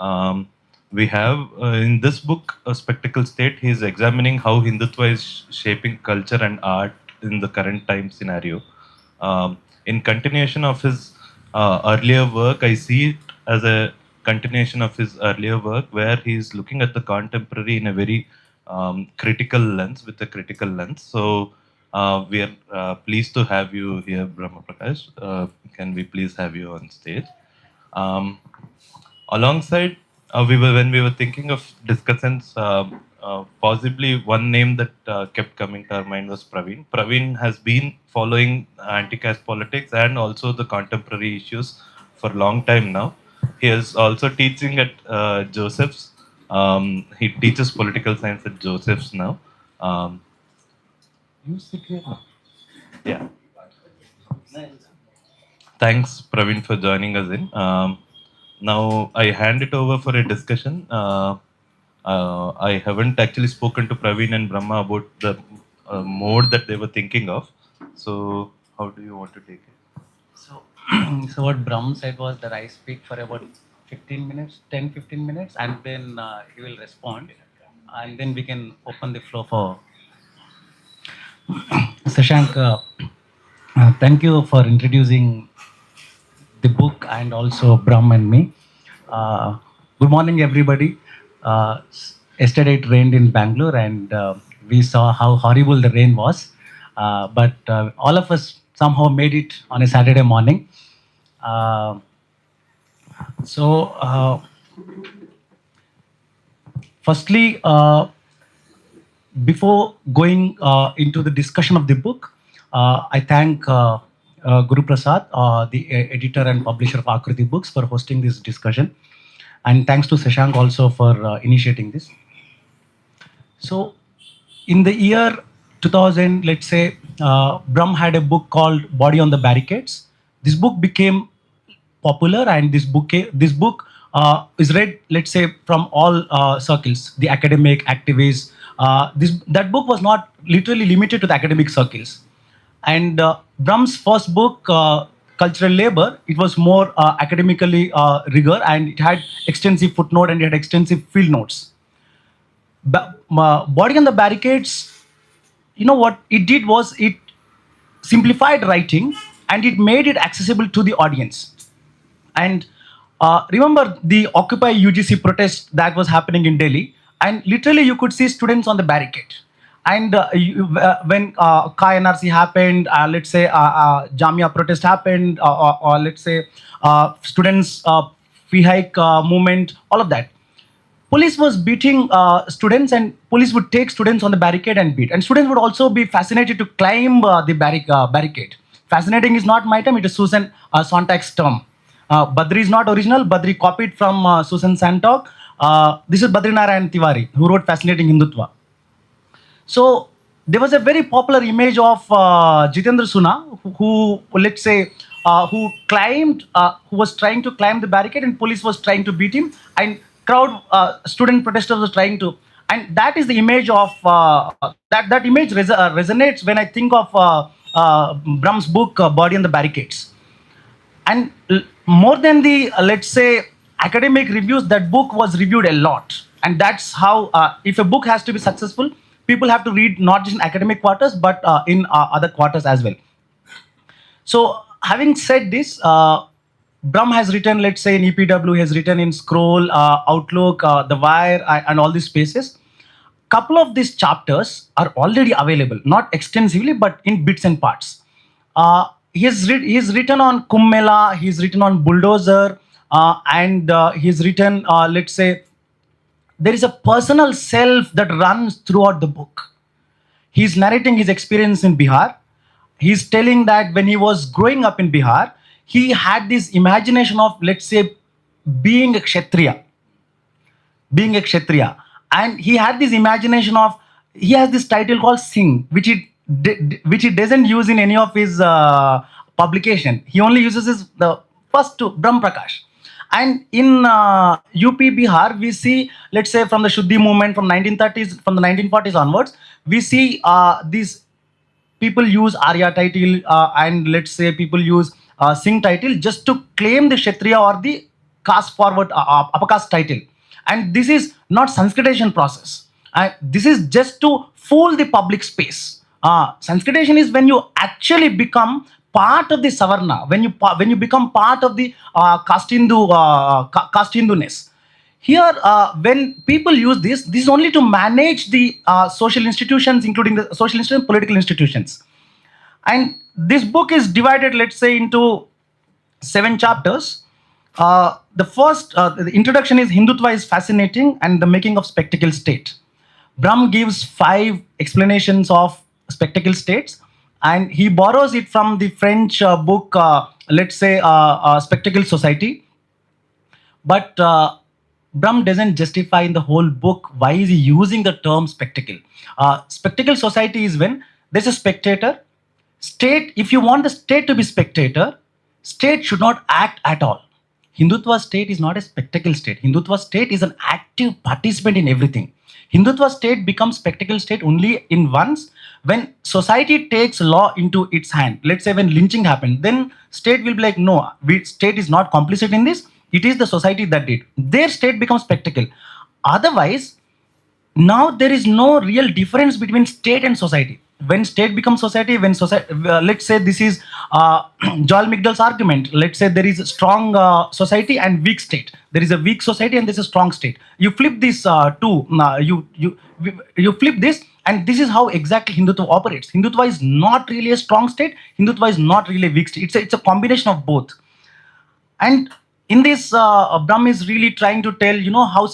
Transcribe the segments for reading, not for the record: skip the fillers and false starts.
Um, we have in this book, A Spectacle State, he is examining how Hindutva is shaping culture and art in the current time scenario. In continuation of his earlier work, I see it as a continuation of his earlier work where he is looking at the contemporary in a very critical lens, with a critical lens. So we are pleased to have you here, Brahma Prakash. Can we please have you on stage? Um, Alongside, when we were thinking of discussants, possibly one name that kept coming to our mind was Praveen. Praveen has been following anti-caste politics and also the contemporary issues for a long time now. He is also teaching at Joseph's. He teaches political science at Joseph's now. Um, you sit here. Yeah. Thanks, Praveen, for joining us in. Now I hand it over for a discussion. I haven't actually spoken to Praveen and Brahma about the mode that they were thinking of. So, how do you want to take it? So, so what Brahm said was that I speak for about 15 minutes, 10, 15 minutes, and then he will respond, and then we can open the floor for Sashank. Thank you for introducing the book and also Brahm and me. Good morning, everybody. Yesterday it rained in Bangalore, and we saw how horrible the rain was. But all of us somehow made it on a Saturday morning. Uh, so, firstly, before going into the discussion of the book, I thank Guru Prasad, the editor and publisher of Aakruti Books, for hosting this discussion. And thanks to Sashank also for initiating this. So, in the year 2000, let's say, Brahm had a book called Body on the Barricades. This book became popular, and this book is read, let's say, from all circles, the academic, activists. That book was not literally limited to the academic circles. And Brahm's first book, Cultural Labor, it was more academically rigor, and it had extensive footnote and it had extensive field notes. Body on the Barricades, you know what it did was it simplified writing and it made it accessible to the audience. And remember the Occupy UGC protest that was happening in Delhi, and literally you could see students on the barricade. And when Ka NRC happened, let's say Jamia protest happened, or let's say students fee hike movement, all of that. Police was beating students, and police would take students on the barricade and beat. And students would also be fascinated to climb the barricade. Fascinating is not my term; it is Susan Sontag's term. Badri is not original. Badri copied from Susan Sontag. This is Badrinarayan Tiwari, who wrote Fascinating Hindutva. So there was a very popular image of Jitendra Suna, who let's say, who was trying to climb the barricade, and police was trying to beat him, and student protesters was trying to, and that is the image of that image resonates when I think of Brahm's book, Body on the Barricades. And more than the let's say academic reviews, that book was reviewed a lot, and that's how if a book has to be successful, people have to read not just in academic quarters but in other quarters as well. So having said this, Brahm has written, let's say, in EPW, he has written in Scroll, Outlook, The Wire, and all these spaces. Couple of these chapters are already available, not extensively, but in bits and parts. He's written on Kumbh Mela, he's written on Bulldozer, and he's written, let's say, there is a personal self that runs throughout the book. He's narrating his experience in Bihar. He's telling that when he was growing up in Bihar, he had this imagination of, let's say, being a Kshatriya. And he had this imagination of, he has this title called Singh, which he doesn't use in any of his publication. He only uses the first two, Brahm Prakash. And in UP, Bihar, we see, let's say, from the Shuddhi movement from 1930s, from the 1940s onwards, we see these people use Arya title and let's say people use Singh title just to claim the Kshatriya or the caste forward upper caste title, and this is not Sanskritization process. This is just to fool the public space. Sanskritization is when you actually become part of the Savarna, when you become part of the caste Hinduness. Here, when people use this is only to manage the social institutions, including the social institutions, political institutions. And this book is divided, let's say, into 7 chapters. The introduction is Hindutva is fascinating and the making of spectacle state. Brahm gives 5 explanations of spectacle states, and he borrows it from the French book, let's say, Spectacle Society. But Brahm doesn't justify in the whole book why is he using the term spectacle. Spectacle Society is when there's a spectator. State, if you want the state to be spectator, state should not act at all. Hindutva state is not a spectacle state. Hindutva state is an active participant in everything. Hindutva state becomes spectacle state only in once when society takes law into its hand. Let's say when lynching happened, then state will be like, no, state is not complicit in this. It is the society that did. Their state becomes spectacle. Otherwise, now there is no real difference between state and society. When state becomes society, when society, let's say this is Joel Migdal's argument. Let's say there is a strong society and weak state. There is a weak society and there is a strong state. You flip this you flip this, and this is how exactly Hindutva operates. Hindutva is not really a strong state. Hindutva is not really a weak state. It's a combination of both. And in this, Brahm is really trying to tell, how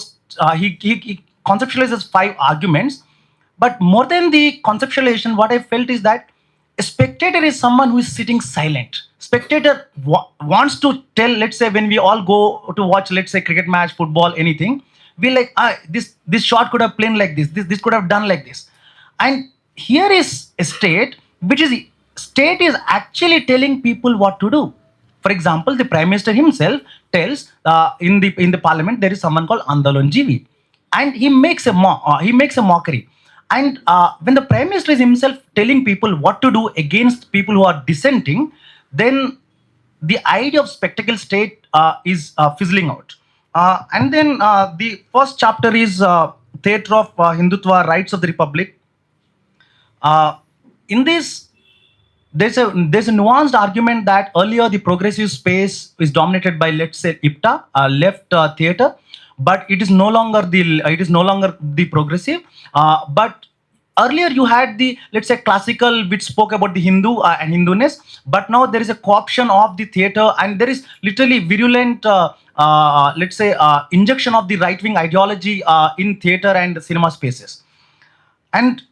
he conceptualizes 5 arguments. But more than the conceptualization, what I felt is that a spectator is someone who is sitting silent. Spectator wants to tell, let's say when we all go to watch, let's say cricket match, football, anything, we like, this shot could have played like this could have done like this. And here is a state, state is actually telling people what to do. For example, the Prime Minister himself tells in the parliament there is someone called Andolon GV, and he makes a mockery. And when the Prime Minister is himself telling people what to do against people who are dissenting, then the idea of spectacle state is fizzling out. And then the first chapter is Theatre of Hindutva, Rights of the Republic. In this, there's a nuanced argument that earlier the progressive space is dominated by, let's say, IPTA, left theatre, but it is no longer the progressive. But earlier you had the, let's say, classical, which spoke about the Hindu and Hinduness, but now there is a co-option of the theatre, and there is literally virulent, let's say, injection of the right-wing ideology in theatre and cinema spaces. And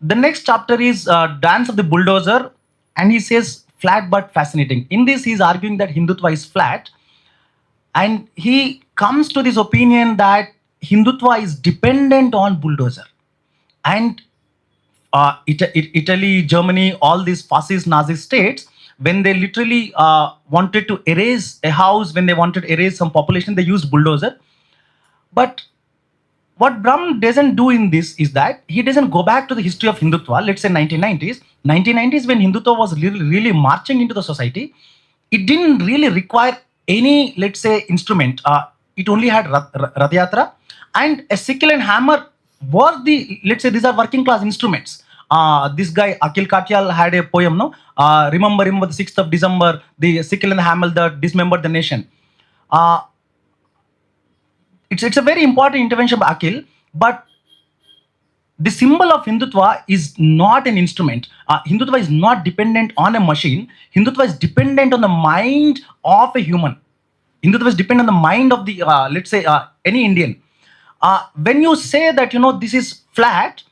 the next chapter is Dance of the Bulldozer, and he says flat but fascinating. In this, he's arguing that Hindutva is flat, and he comes to this opinion that Hindutva is dependent on bulldozer. And Italy, Germany, all these fascist Nazi states, when they literally wanted to erase a house, when they wanted to erase some population, they used bulldozer. But what Brahm doesn't do in this is that he doesn't go back to the history of Hindutva, let's say 1990s. 1990s, when Hindutva was really marching into the society, it didn't really require any, let's say, instrument. It only had Rath Yatra, and a sickle and hammer were the, let's say, these are working class instruments. This guy, Akhil Katyal, had a poem, no? Remember the 6th of December, the sickle and the hammer that dismembered the nation. It's a very important intervention by Akhil, but the symbol of Hindutva is not an instrument. Hindutva is not dependent on a machine. Hindutva is dependent on the mind of a human. Hindutva is dependent on the mind of the, let's say, any Indian. When you say that, this is flat,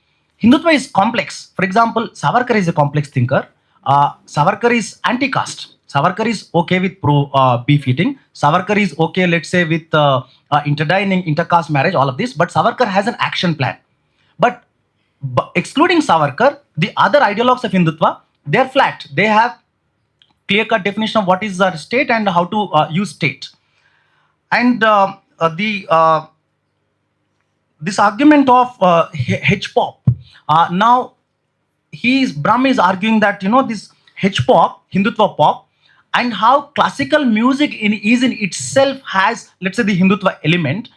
Hindutva is complex. For example, Savarkar is a complex thinker. Savarkar is anti-caste. Savarkar is okay with beef eating. Savarkar is okay, let's say, with interdining, intercaste marriage, all of this. But Savarkar has an action plan. But excluding Savarkar, the other ideologues of Hindutva, they are flat. They have clear-cut definition of what is our state and how to use state. And this argument of H-pop, now Brahm is arguing that, this H-pop, Hindutva pop, and how classical music is in itself has, let's say, the Hindutva element.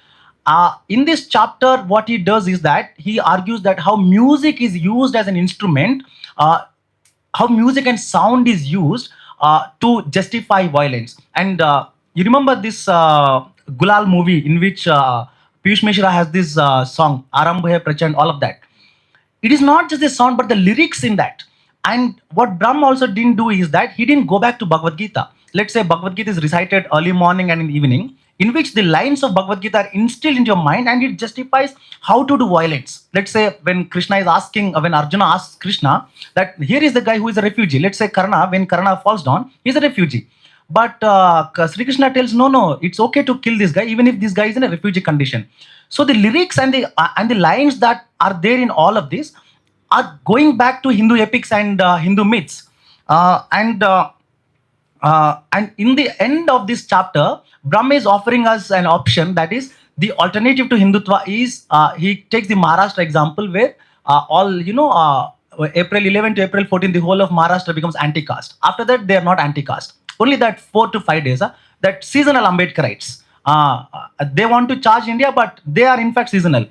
In this chapter, what he does is that he argues that how music is used as an instrument, how music and sound is used to justify violence. And you remember this Gulal movie in which Piyush Mishra has this song, Arambh Hai Prachand, all of that. It is not just the sound, but the lyrics in that. And what Brahm also didn't do is that he didn't go back to Bhagavad Gita. Let's say Bhagavad Gita is recited early morning and in the evening, in which the lines of Bhagavad Gita are instilled into your mind and it justifies how to do violence. Let's say when Krishna is asking, when Arjuna asks Krishna that here is the guy who is a refugee. Let's say Karna, when Karna falls down, he's a refugee. But Sri Krishna tells, no, no, it's okay to kill this guy, even if this guy is in a refugee condition. So the lyrics and the lines that are there in all of this are going back to Hindu epics and Hindu myths. And in the end of this chapter, Brahma is offering us an option, that is the alternative to Hindutva is he takes the Maharashtra example where April 11 to April 14, the whole of Maharashtra becomes anti-caste. After that, they are not anti-caste. Only that 4 to 5 days, that seasonal Ambedkarites. They want to charge India, but they are in fact seasonal.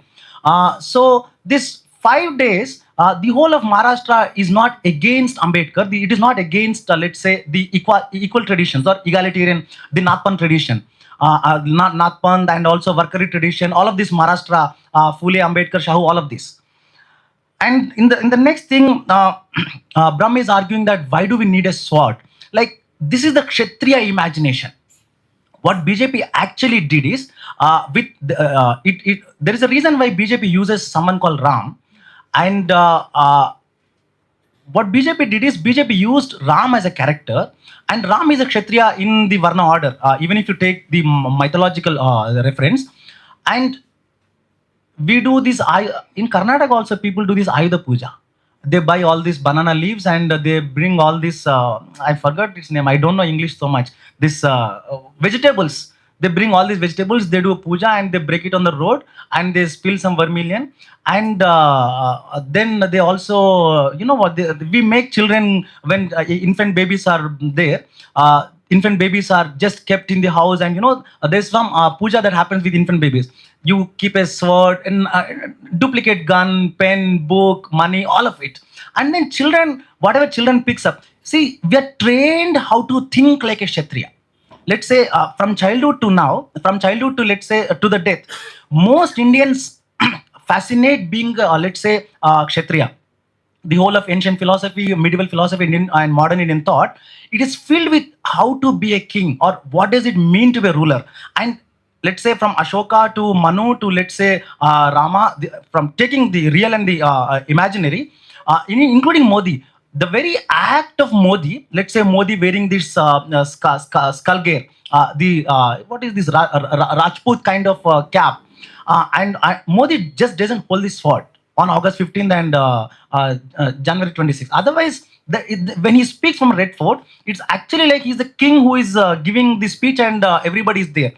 So this 5 days, the whole of Maharashtra is not against Ambedkar. It is not against, let's say, the equal traditions or egalitarian, the Nathpan tradition. Nathpan and also Varkari tradition, all of this Maharashtra, Phule, Ambedkar, Shahu, all of this. And in the next thing, Brahm is arguing that why do we need a sword? Like, this is the Kshatriya imagination. What BJP actually did is, there is a reason why BJP uses someone called Ram. And what BJP did is, BJP used Ram as a character. And Ram is a Kshatriya in the Varna order, even if you take the mythological reference. And we do this, in Karnataka also, people do this Ayudha Puja. They buy all these banana leaves and they bring all this, I forgot its name, I don't know English so much, this vegetables. They bring all these vegetables, they do a puja and they break it on the road and they spill some vermilion. And then they also, we make children, when infant babies are there, infant babies are just kept in the house, and there's some puja that happens with infant babies. You keep a sword and duplicate gun, pen, book, money, all of it. And then children, whatever children picks up, see, we are trained how to think like a Kshatriya. Let's say from childhood to now, from childhood to, let's say, to the death, most Indians fascinate being, let's say, Kshatriya. The whole of ancient philosophy, medieval philosophy, Indian and modern Indian thought, it is filled with how to be a king or what does it mean to be a ruler. And let's say from Ashoka to Manu to, let's say, Rama, from taking the real and the imaginary, including Modi, the very act of Modi, let's say Modi wearing this skull gear, what is this Rajput kind of cap, and Modi just doesn't hold this sword on August 15th and January 26th. Otherwise, when he speaks from Red Fort, it's actually like he's the king who is giving the speech and everybody is there.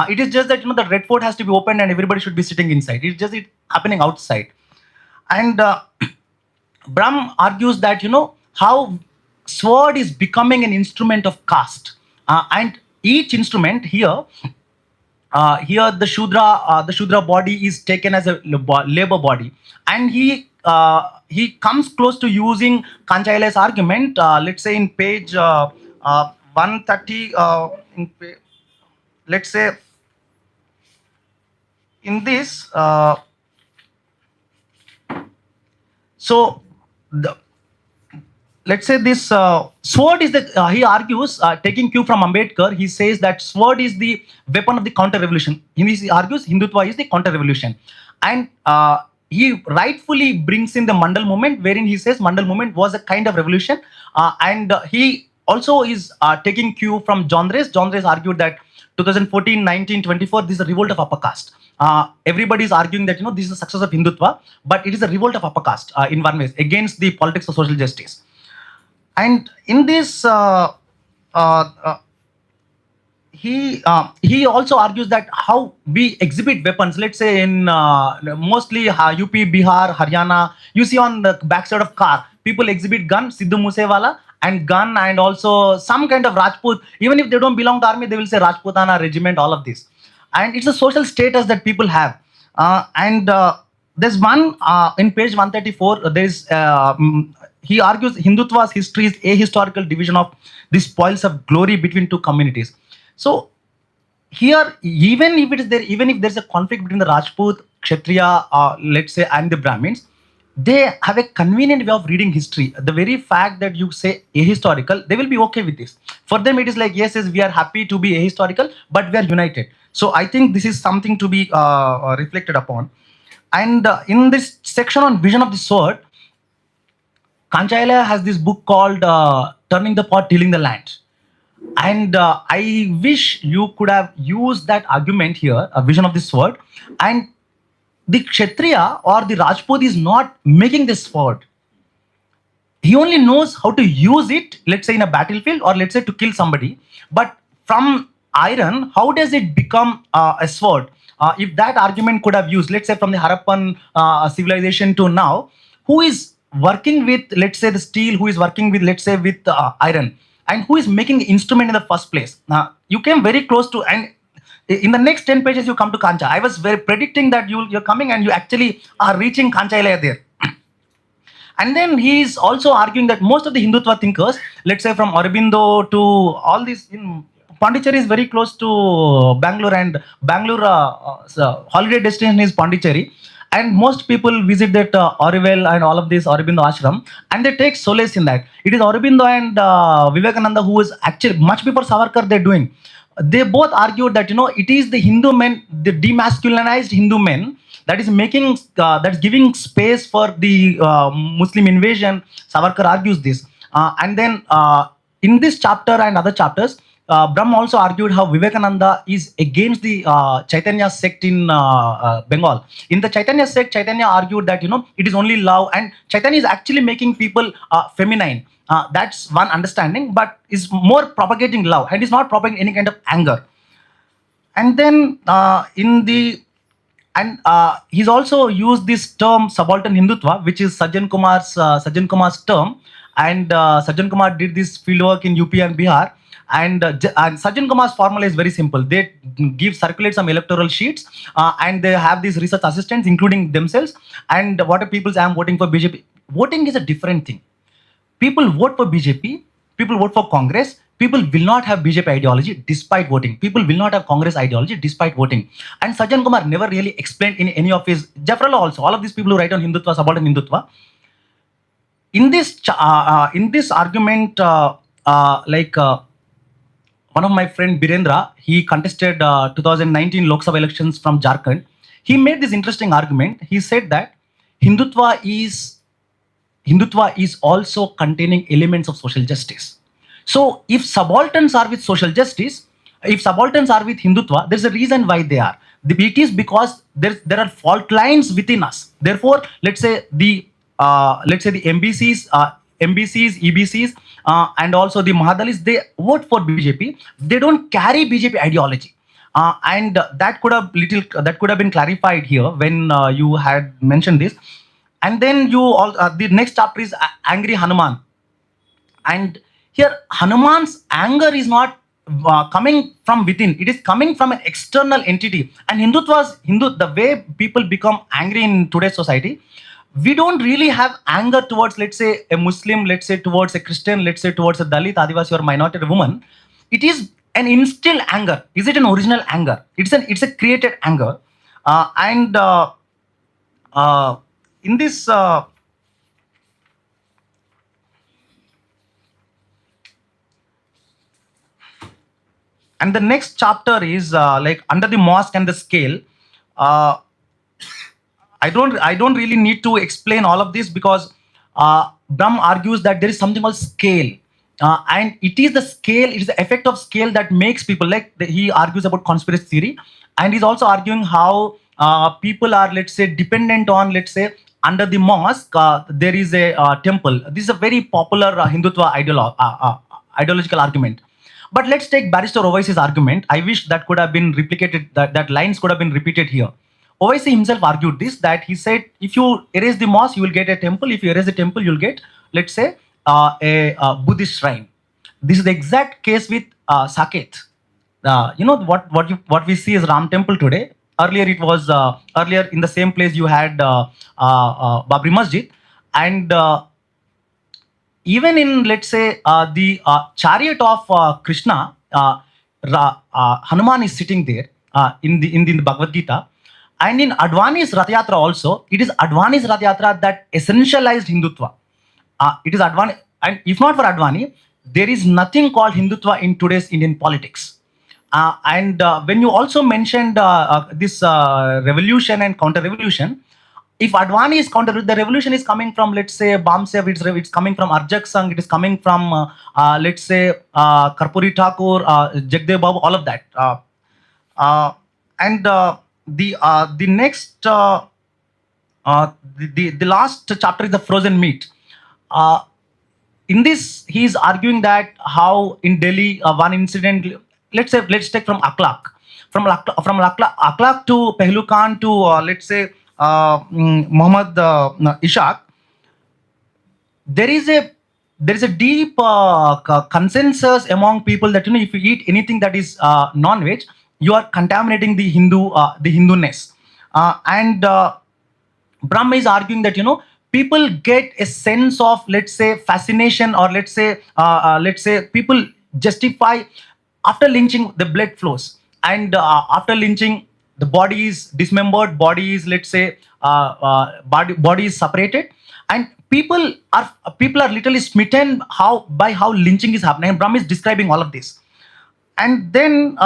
It is just that the Red Fort has to be opened and everybody should be sitting inside. It's just happening outside. And Brahm argues that how sword is becoming an instrument of caste, and each instrument here the Shudra body is taken as a labor body, and he comes close to using Kanchaila's argument. Let's say in page 130, let's say in this, so let's say this sword is the, he argues, taking cue from Ambedkar, he says that sword is the weapon of the counter-revolution. He argues Hindutva is the counter-revolution. And he rightfully brings in the Mandal movement, wherein he says Mandal movement was a kind of revolution. And he also is taking cue from John Race. John Race argued that 2014, 19, 24, this is a revolt of upper caste. Everybody is arguing that this is the success of Hindutva, but it is a revolt of upper caste in one way against the politics of social justice. And in this, he also argues that how we exhibit weapons. Let's say in mostly UP, Bihar, Haryana, you see on the backside of car, people exhibit gun, Sidhu Moosewala, and gun, and also some kind of Rajput. Even if they don't belong to army, they will say Rajputana regiment, all of this. And it's a social status that people have. And there's one in page 134, he argues Hindutva's history is a historical division of the spoils of glory between two communities. So here, even if it is there, even if there's a conflict between the Rajput, Kshatriya, let's say, and the Brahmins, they have a convenient way of reading history. The very fact that you say ahistorical, they will be okay with this. For them, it is like, yes, yes, we are happy to be ahistorical, but we are united. So I think this is something to be reflected upon. And in this section on vision of the sword, Kanchaila has this book called Turning the Pot, Tilling the Land. And I wish you could have used that argument here, a vision of the sword. And the Kshatriya or the Rajput is not making this sword. He only knows how to use it, let's say in a battlefield, or let's say to kill somebody. But from iron, how does it become a sword? If that argument could have used, let's say from the Harappan civilization to now, who is working with, let's say, the steel, who is working with, let's say, with iron, and who is making the instrument in the first place? You came very close to, and in the next 10 pages you come to Kancha. I was very predicting that you're coming and you actually are reaching Kancha Ilaya there. And then he is also arguing that most of the Hindutva thinkers, let's say from Aurobindo to all these, Pondicherry is very close to Bangalore, and Bangalore holiday destination is Pondicherry. And most people visit that Auroville and all of this Aurobindo ashram, and they take solace in that. It is Aurobindo and Vivekananda who is actually, much before Savarkar they're doing. They both argued that, it is the Hindu men, the demasculinized Hindu men, that is making, that's giving space for the Muslim invasion. Savarkar argues this. And then in this chapter and other chapters, Brahm also argued how Vivekananda is against the Chaitanya sect in Bengal. In the Chaitanya sect, Chaitanya argued that, it is only love, and Chaitanya is actually making people feminine. That's one understanding, but is more propagating love and is not propagating any kind of anger. And then he's also used this term subaltern Hindutva, which is Sajjan Kumar's term. And Sajjan Kumar did this fieldwork in UP and Bihar. And Sajjan Kumar's formula is very simple. They circulate some electoral sheets, and they have these research assistants, including themselves. And what are people say, I'm voting for BJP. Voting is a different thing. People vote for BJP, people vote for Congress, people will not have BJP ideology despite voting. People will not have Congress ideology despite voting. And Sajjan Kumar never really explained in any of his, Jafrullah also, all of these people who write on Hindutva, subaltern Hindutva. In this argument, one of my friend Birendra, he contested 2019 Lok Sabha elections from Jharkhand. He made this interesting argument. He said that Hindutva is also containing elements of social justice. So if subalterns are with social justice, if subalterns are with Hindutva, there's a reason why they are. It is because there are fault lines within us. Therefore, let's say the MBCs, EBCs, and also the Mahadalis, they vote for BJP. They don't carry BJP ideology. And that could have been clarified here when you had mentioned this. And then the next chapter is Angry Hanuman. And here, Hanuman's anger is not coming from within. It is coming from an external entity. And the way people become angry in today's society, we don't really have anger towards, let's say, a Muslim, let's say towards a Christian, let's say towards a Dalit, Adivasi, or minority woman. It is an instilled anger. Is it an original anger? It's a created anger. In this and the next chapter is like under the mosque and the scale. I don't really need to explain all of this, because Brahm argues that there is something called scale, and it is the scale, it is the effect of scale that makes people, he argues about conspiracy theory, and he's also arguing how people are, let's say, dependent on, let's say, under the mosque there is a temple. This is a very popular Hindutva ideological argument. But let's take Barrister Owaisi's argument. I wish that could have been replicated, that lines could have been repeated here. Owaisi himself argued this, that he said, if you erase the mosque, you will get a temple. If you erase the temple, you'll get, let's say, a Buddhist shrine. This is the exact case with Saket. What we see is Ram Temple today. Earlier it was earlier in the same place you had Babri Masjid, and even in, let's say, the chariot of Krishna, Hanuman is sitting there in the Bhagavad Gita, and in Advani's Rath Yatra also, it is Advani's Rath Yatra that essentialized Hindutva. It is Advani, and if not for Advani, there is nothing called Hindutva in today's Indian politics. And when you also mentioned this revolution and counter-revolution, if Advani is counter, the revolution is coming from, let's say, Bamsev, it's coming from Arjak Sangh, it is coming from, let's say, Karpuri Thakur, Jagdev Babu, all of that. And the next, the last chapter is the frozen meat. In this, he is arguing that how in Delhi, one incident, let's take from Akhlaq. From Akhlaq to Pehlu Khan to, let's say, Muhammad Ishaq, there is a deep consensus among people that, if you eat anything that is non-veg, you are contaminating the Hinduness. And Brahma is arguing that, people get a sense of, let's say, fascination, or let's say people justify after lynching the blood flows, and after lynching the body is dismembered, body is, let's say, body is separated, and people are literally smitten by how lynching is happening. And Brahma is describing all of this, and then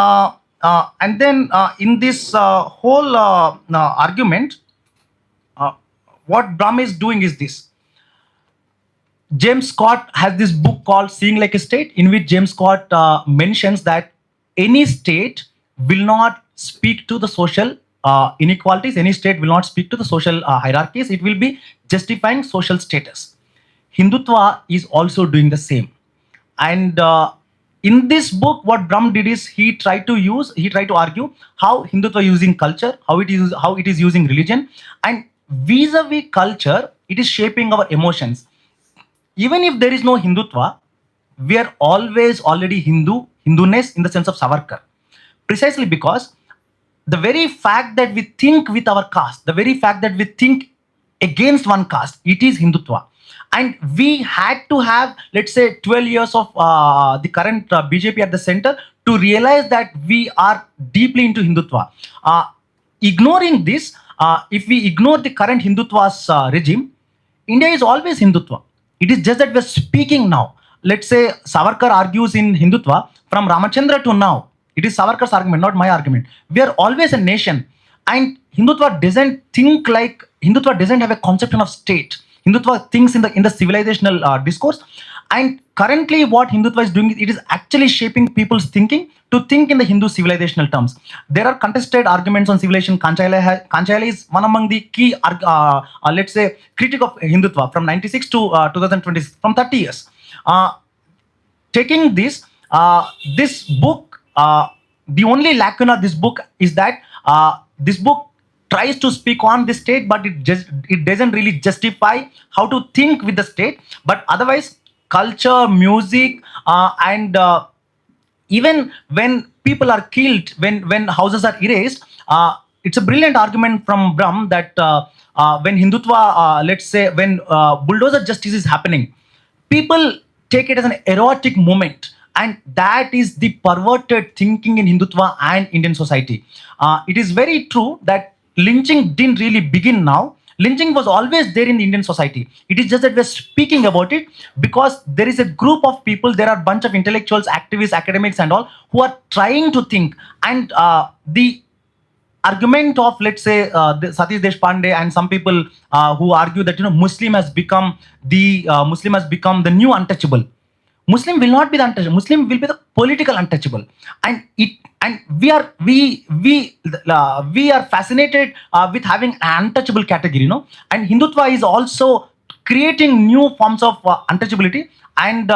in this whole argument, what Brahma is doing is this. James Scott has this book called Seeing Like a State, in which James Scott mentions that any state will not speak to the social inequalities, any state will not speak to the social hierarchies, it will be justifying social status. Hindutva is also doing the same. And in this book, what Brahm did is he tried to argue how Hindutva is using culture, how it is using religion, and vis-a-vis culture, it is shaping our emotions. Even if there is no Hindutva, we are always already Hinduness in the sense of Savarkar. Precisely because the very fact that we think with our caste, the very fact that we think against one caste, it is Hindutva. And we had to have, let's say, 12 years of the current BJP at the center to realize that we are deeply into Hindutva. Ignoring this, if we ignore the current Hindutva's regime, India is always Hindutva. It is just that we're speaking now. Let's say Savarkar argues in Hindutva from Ramachandra to now. It is Savarkar's argument, not my argument. We are always a nation. And Hindutva doesn't have a conception of state. Hindutva thinks in the civilizational discourse. And currently what Hindutva is doing, it is actually shaping people's thinking to think in the Hindu civilizational terms. There are contested arguments on civilization. Kanchayala is one among the key, let's say, critic of Hindutva from 96 to 2020, from 30 years. Taking this book, the only lacuna of this book is that this book tries to speak on the state, but it doesn't really justify how to think with the state. But otherwise, culture, music, and even when people are killed, when houses are erased, it's a brilliant argument from Brahm that when Hindutva, let's say, when bulldozer justice is happening, people take it as an erotic moment. And that is the perverted thinking in Hindutva and Indian society. It is very true that lynching didn't really begin now. Lynching was always there in the Indian society. It is just that we're speaking about it because there is a group of people, there are a bunch of intellectuals, activists, academics and all, who are trying to think. And the argument of, let's say, Satish Deshpande and some people who argue that, Muslim has become the new untouchable. Muslim will not be the untouchable. Muslim will be the political untouchable, and we are fascinated with having an untouchable category, And Hindutva is also creating new forms of untouchability, and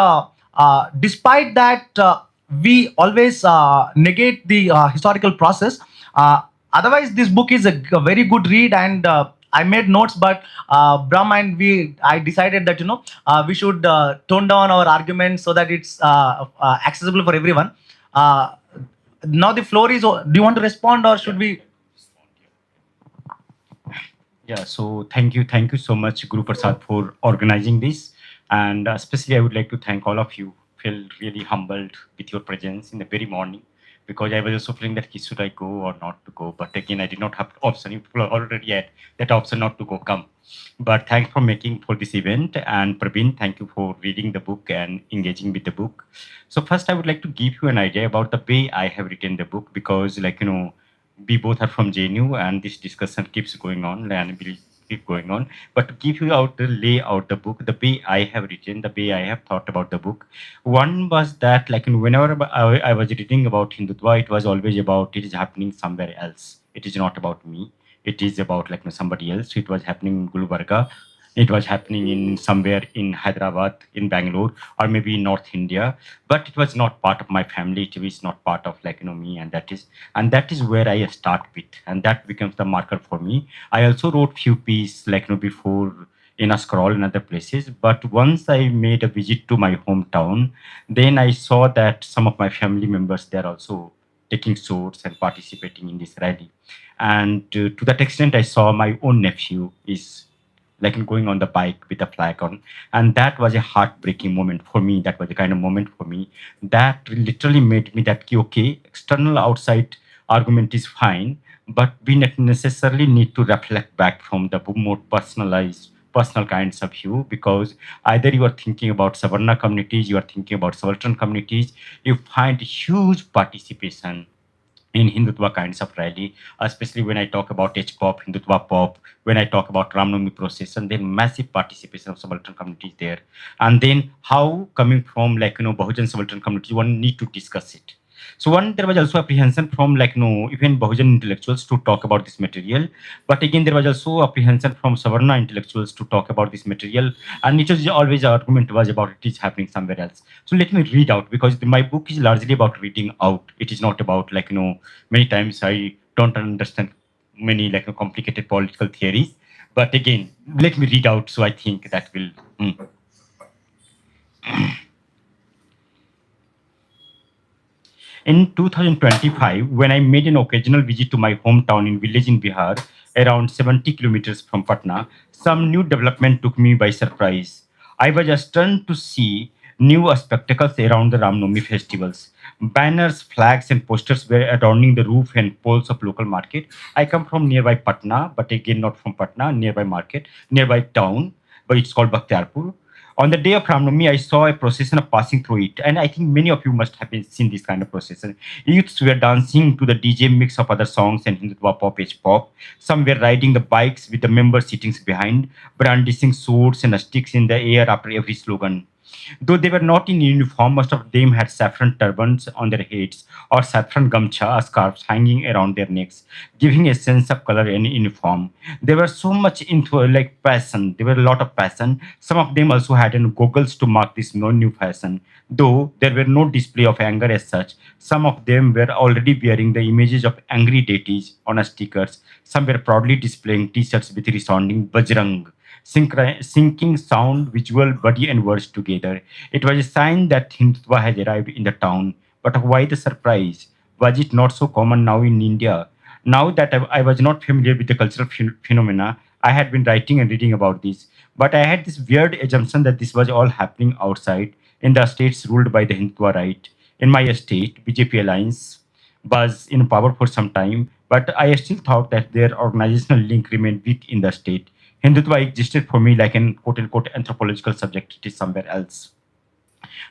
despite that, we always negate the historical process. Otherwise, this book is a very good read, and I made notes, but Brahm and I decided that we should tone down our arguments so that it's accessible for everyone. Uh, Now the floor is. Do you want to respond or should we? Yeah, so thank you so much, Guru Prasad, for organizing this. And especially, I would like to thank all of you. Feel really humbled with your presence in the very morning because I was also feeling that should I go or not to go. But again, I did not have option. You people already had that option not to go come. But thanks for making for this event. And Praveen, thank you for reading the book and engaging with the book. So first, I would like to give you an idea about the way I have written the book because, we both are from JNU and this discussion keeps going on and will keep going on. But to give you out the layout the book, the way I have written, the way I have thought about the book, one was that whenever I was reading about Hindutva, it was always about it is happening somewhere else. It is not about me. It is about somebody else. It was happening in Gulbarga. It was happening in somewhere in Hyderabad, in Bangalore, or maybe in North India. But it was not part of my family. It was not part of me, and that is where I start with, and that becomes the marker for me. I also wrote few pieces before in a scroll in other places, but once I made a visit to my hometown, then I saw that some of my family members they are also taking swords and participating in this rally, and to that extent, I saw my own nephew is going on the bike with a flag on, and that was a heartbreaking moment for me. That was the kind of moment for me that literally made me that okay, external outside argument is fine, but we not necessarily need to reflect back from the more personalized personal kinds of view, because either you are thinking about Savarna communities, you are thinking about subaltern communities, you find huge participation in Hindutva kinds of rally, especially when I talk about H-pop, Hindutva pop, when I talk about Ramnavami procession, then massive participation of subaltern communities there. And then how coming from Bahujan subaltern community, one need to discuss it. So one, there was also apprehension from even Bahujan intellectuals to talk about this material. But again, there was also apprehension from Savarna intellectuals to talk about this material. And it was always the argument was about it is happening somewhere else. So let me read out because my book is largely about reading out. It is not about many times I don't understand many complicated political theories. But again, let me read out so I think that will. In 2025, when I made an occasional visit to my hometown in village in Bihar, around 70 kilometers from Patna, some new development took me by surprise. I was stunned to see new spectacles around the Ramnami festivals. Banners, flags, and posters were adorning the roof and poles of local market. I come from nearby Patna, but again not from Patna, nearby market, nearby town, but it's called Bakhtiarpur. On the day of Ramnami, I saw a procession of passing through it, and I think many of you must have been seen this kind of procession. Youths were dancing to the DJ mix of other songs and Hindutva pop, H pop. Some were riding the bikes with the members sitting behind, brandishing swords and sticks in the air after every slogan. Though they were not in uniform, most of them had saffron turbans on their heads or saffron gamcha scarves hanging around their necks, giving a sense of color and uniform. They were so much into passion. There were a lot of passion. Some of them also had goggles to mark this new fashion. Though there were no display of anger as such, some of them were already wearing the images of angry deities on stickers. Some were proudly displaying T-shirts with resounding Bajrang syncing sound, visual, body, and words together. It was a sign that Hindutva has arrived in the town. But why the surprise? Was it not so common now in India? Now that I was not familiar with the cultural phenomena, I had been writing and reading about this. But I had this weird assumption that this was all happening outside in the states ruled by the Hindutva right. In my state, BJP alliance was in power for some time, but I still thought that their organizational link remained weak in the state. Hindutva existed for me like an quote unquote anthropological subject. It is somewhere else.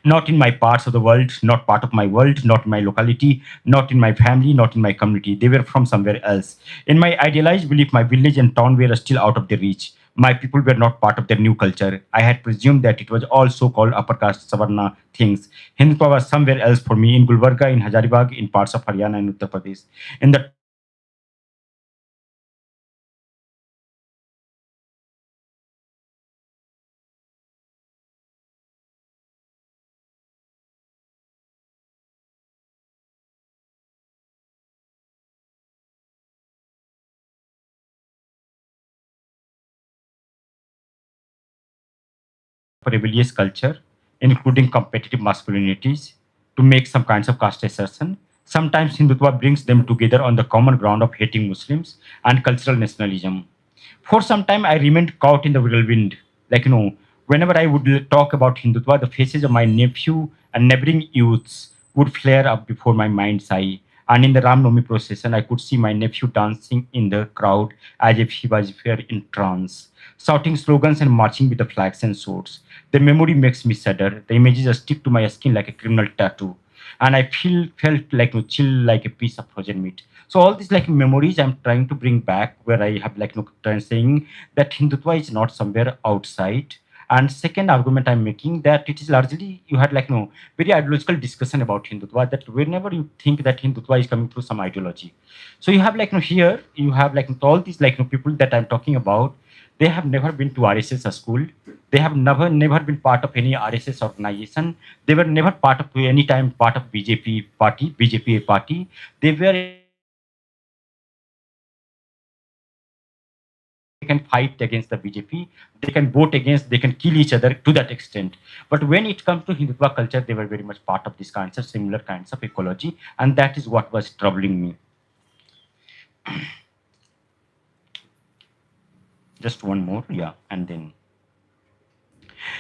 Not in my parts of the world, not part of my world, not in my locality, not in my family, not in my community. They were from somewhere else. In my idealized belief, my village and town were still out of their reach. My people were not part of their new culture. I had presumed that it was all so called upper caste Savarna things. Hindutva was somewhere else for me in Gulbarga, in Hazaribagh, in parts of Haryana and Uttar Pradesh. In the rebellious culture, including competitive masculinities, to make some kinds of caste assertion. Sometimes Hindutva brings them together on the common ground of hating Muslims and cultural nationalism. For some time, I remained caught in the whirlwind. Whenever I would talk about Hindutva, the faces of my nephew and neighboring youths would flare up before my mind's eye. And in the Ram Navami procession, I could see my nephew dancing in the crowd as if he was in trance, shouting slogans and marching with the flags and swords. The memory makes me shudder. The images stick to my skin like a criminal tattoo, and I felt like chill like a piece of frozen meat. So all these memories I'm trying to bring back, where I have trying saying that Hindutva is not somewhere outside. And second argument I'm making, that it is largely, you had very ideological discussion about Hindutva, that whenever you think that Hindutva is coming through some ideology. So you have here you have all these people that I'm talking about. They have never been to RSS school. They have never been part of any RSS organization. They were never part of any time part of BJP party. They were can fight against the BJP, they can vote against, they can kill each other to that extent. But when it comes to Hindutva culture, they were very much part of these kinds of similar kinds of ecology, and that is what was troubling me. Just one more, yeah, and then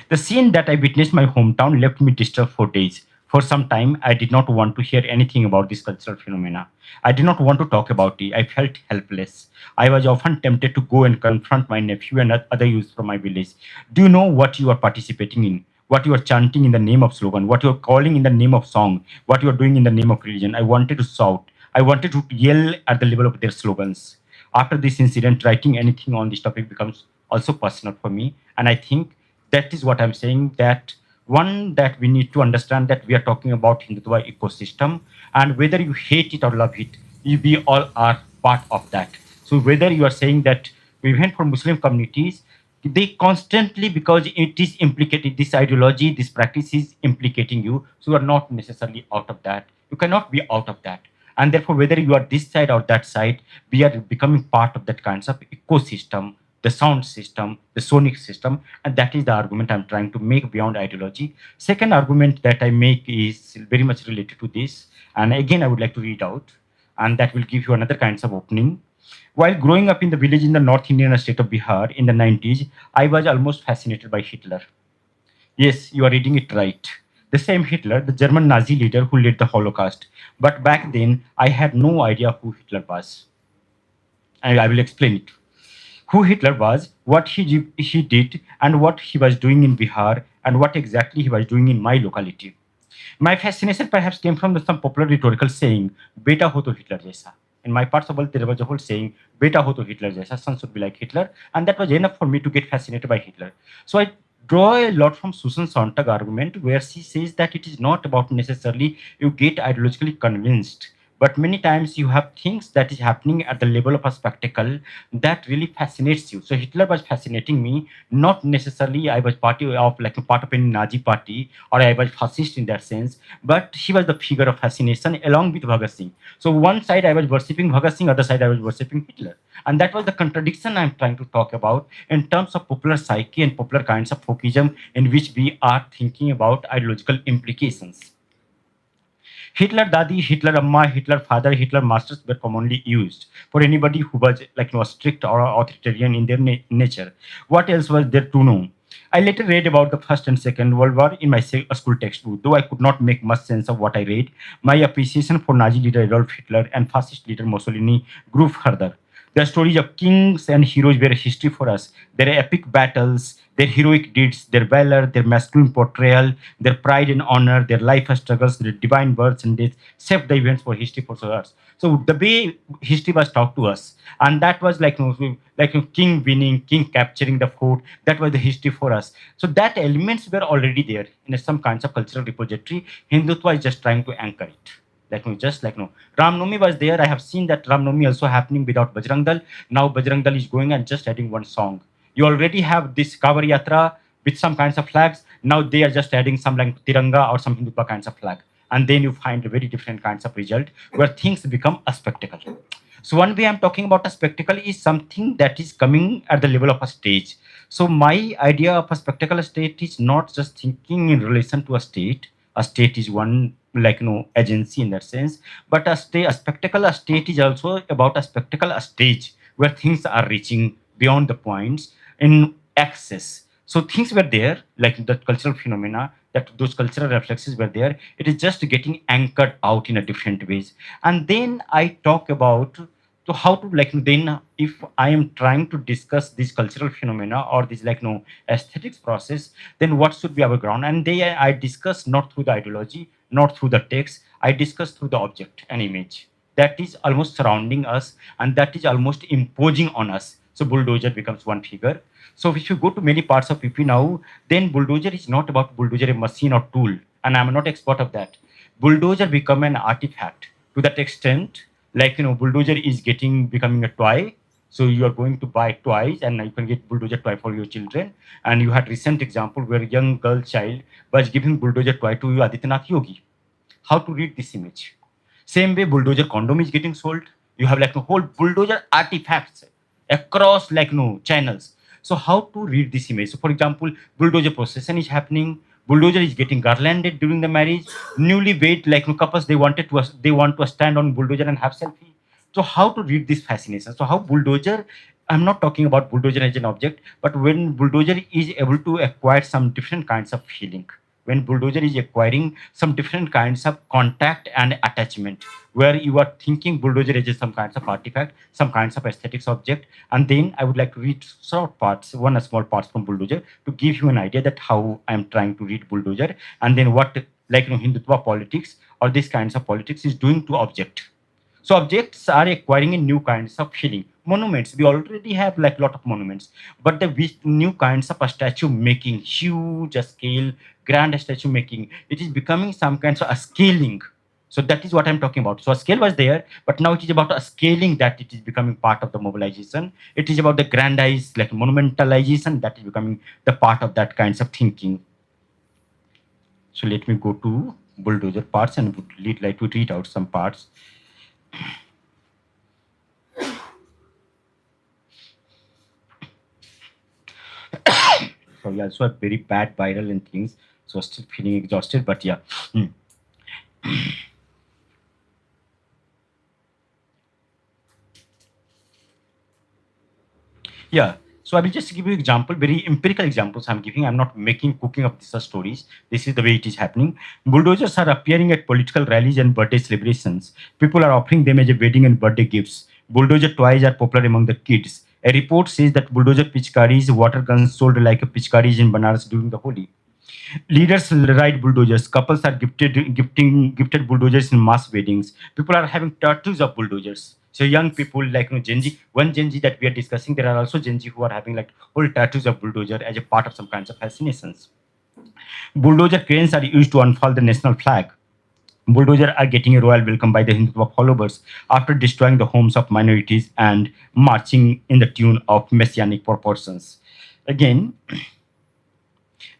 the scene that I witnessed in my hometown left me disturbed for days. For some time, I did not want to hear anything about this cultural phenomena. I did not want to talk about it. I felt helpless. I was often tempted to go and confront my nephew and other youths from my village. Do you know what you are participating in? What you are chanting in the name of slogan? What you are calling in the name of song? What you are doing in the name of religion? I wanted to shout. I wanted to yell at the level of their slogans. After this incident, writing anything on this topic becomes also personal for me. And I think that is what I'm saying, that one, that we need to understand that we are talking about Hindutva ecosystem, and whether you hate it or love it, we all are part of that. So whether you are saying that even for Muslim communities, they constantly, because it is implicated, this ideology, this practice is implicating you, so you are not necessarily out of that. You cannot be out of that. And therefore, whether you are this side or that side, we are becoming part of that kinds of ecosystem, the sound system, the sonic system, and that is the argument I'm trying to make beyond ideology. Second argument that I make is very much related to this, and again I would like to read out, and that will give you another kinds of opening. While growing up in the village in the North Indian state of Bihar in the 90s, I was almost fascinated by Hitler. Yes, you are reading it right. The same Hitler, the German Nazi leader who led the Holocaust. But back then, I had no idea who Hitler was. And I will explain it. Who Hitler was, what he did, and what he was doing in Bihar, and what exactly he was doing in my locality. My fascination perhaps came from some popular rhetorical saying, "Beta ho to Hitler jaisa." In my parts of the world, there was a whole saying, "Beta ho to Hitler jaisa," son should be like Hitler, and that was enough for me to get fascinated by Hitler. So I draw a lot from Susan Sontag argument, where she says that it is not about necessarily you get ideologically convinced, but many times you have things that is happening at the level of a spectacle that really fascinates you. So Hitler was fascinating me, not necessarily I was part of any Nazi party or I was fascist in that sense, but he was the figure of fascination along with Bhagat Singh. So one side I was worshipping Bhagat Singh, other side I was worshipping Hitler. And that was the contradiction I'm trying to talk about in terms of popular psyche and popular kinds of folkism in which we are thinking about ideological implications. Hitler Dadi, Hitler Amma, Hitler Father, Hitler Masters were commonly used for anybody who was strict or authoritarian in their nature. What else was there to know? I later read about the First and Second World War in my school textbook. Though I could not make much sense of what I read, my appreciation for Nazi leader Adolf Hitler and fascist leader Mussolini grew further. The stories of kings and heroes were a history for us. Their epic battles, their heroic deeds, their valor, their masculine portrayal, their pride and honor, their life struggles, their divine births and deaths shaped the events for history for us. So the way history was taught to us, and that was king winning, king capturing the fort. That was the history for us. So that elements were already there in some kinds of cultural repository. Hindutva is just trying to anchor it. Ram Navami was there. I have seen that Ram Navami also happening without Bajrang Dal. Now Bajrang Dal is going and just adding one song. You already have this Kavar Yatra with some kinds of flags. Now they are just adding some like Tiranga or some Hindutva kinds of flag. And then you find a very different kinds of result where things become a spectacle. So one way I'm talking about a spectacle is something that is coming at the level of a stage. So my idea of a spectacle state is not just thinking in relation to a state. A state is one, like, agency in that sense, but a spectacle a state is also about a spectacle a stage where things are reaching beyond the points in excess. So things were there, like the cultural phenomena, that those cultural reflexes were there. It is just getting anchored out in a different ways. And then I talk about to how to, like, then if I am trying to discuss these cultural phenomena or this, like, aesthetics process, then what should be our ground? And they I discuss not through the ideology, not through the text. I discuss through the object and image that is almost surrounding us and that is almost imposing on us. So bulldozer becomes one figure. So if you go to many parts of PP now, then bulldozer is not about bulldozer a machine or tool, and I'm not expert of that. Bulldozer become an artifact to that extent, like, bulldozer is becoming a toy. So you are going to buy toys and you can get bulldozer toy for your children. And you had recent example where a young girl child was giving bulldozer toy to Adityanath Yogi. How to read this image? Same way, bulldozer condom is getting sold. You have, like, a whole bulldozer artifacts across, like, channels. So how to read this image? So for example, bulldozer procession is happening. Bulldozer is getting garlanded during the marriage. Newlywed, like, couples, they want to stand on bulldozer and have selfie. So how to read this fascination? So how bulldozer? I'm not talking about bulldozer as an object, but when bulldozer is able to acquire some different kinds of feeling, when bulldozer is acquiring some different kinds of contact and attachment, where you are thinking bulldozer is some kinds of artifact, some kinds of aesthetics object. And then I would like to read short parts, one small parts from bulldozer to give you an idea that how I'm trying to read bulldozer, and then what, like, Hindutva politics or these kinds of politics is doing to object. So objects are acquiring a new kinds of feeling. Monuments, we already have, like, lot of monuments, but the new kinds of a statue making, huge scale, grand statue making, it is becoming some kinds of a scaling. So that is what I'm talking about. So a scale was there, but now it is about a scaling, that it is becoming part of the mobilization. It is about the grandized, like, monumentalization, that is becoming the part of that kinds of thinking. So let me go to bulldozer parts and would like to read out some parts. Sorry, also a very bad viral and things, so still feeling exhausted, but yeah. Yeah. So I will just give you example, very empirical examples I'm giving. I'm not making cooking of these stories. This is the way it is happening. Bulldozers are appearing at political rallies and birthday celebrations. People are offering them as a wedding and birthday gifts. Bulldozer toys are popular among the kids. A report says that bulldozer pitchkaris, water guns sold like a pitchkaris in Banaras during the Holi. Leaders ride bulldozers. Couples are gifted bulldozers in mass weddings. People are having tattoos of bulldozers. So young people, like, Gen Z, one Gen Z that we are discussing, there are also Gen Z who are having, like, whole tattoos of bulldozer as a part of some kinds of fascinations. Bulldozer cranes are used to unfurl the national flag. Bulldozer are getting a royal welcome by the Hindutva followers after destroying the homes of minorities and marching in the tune of messianic proportions. Again,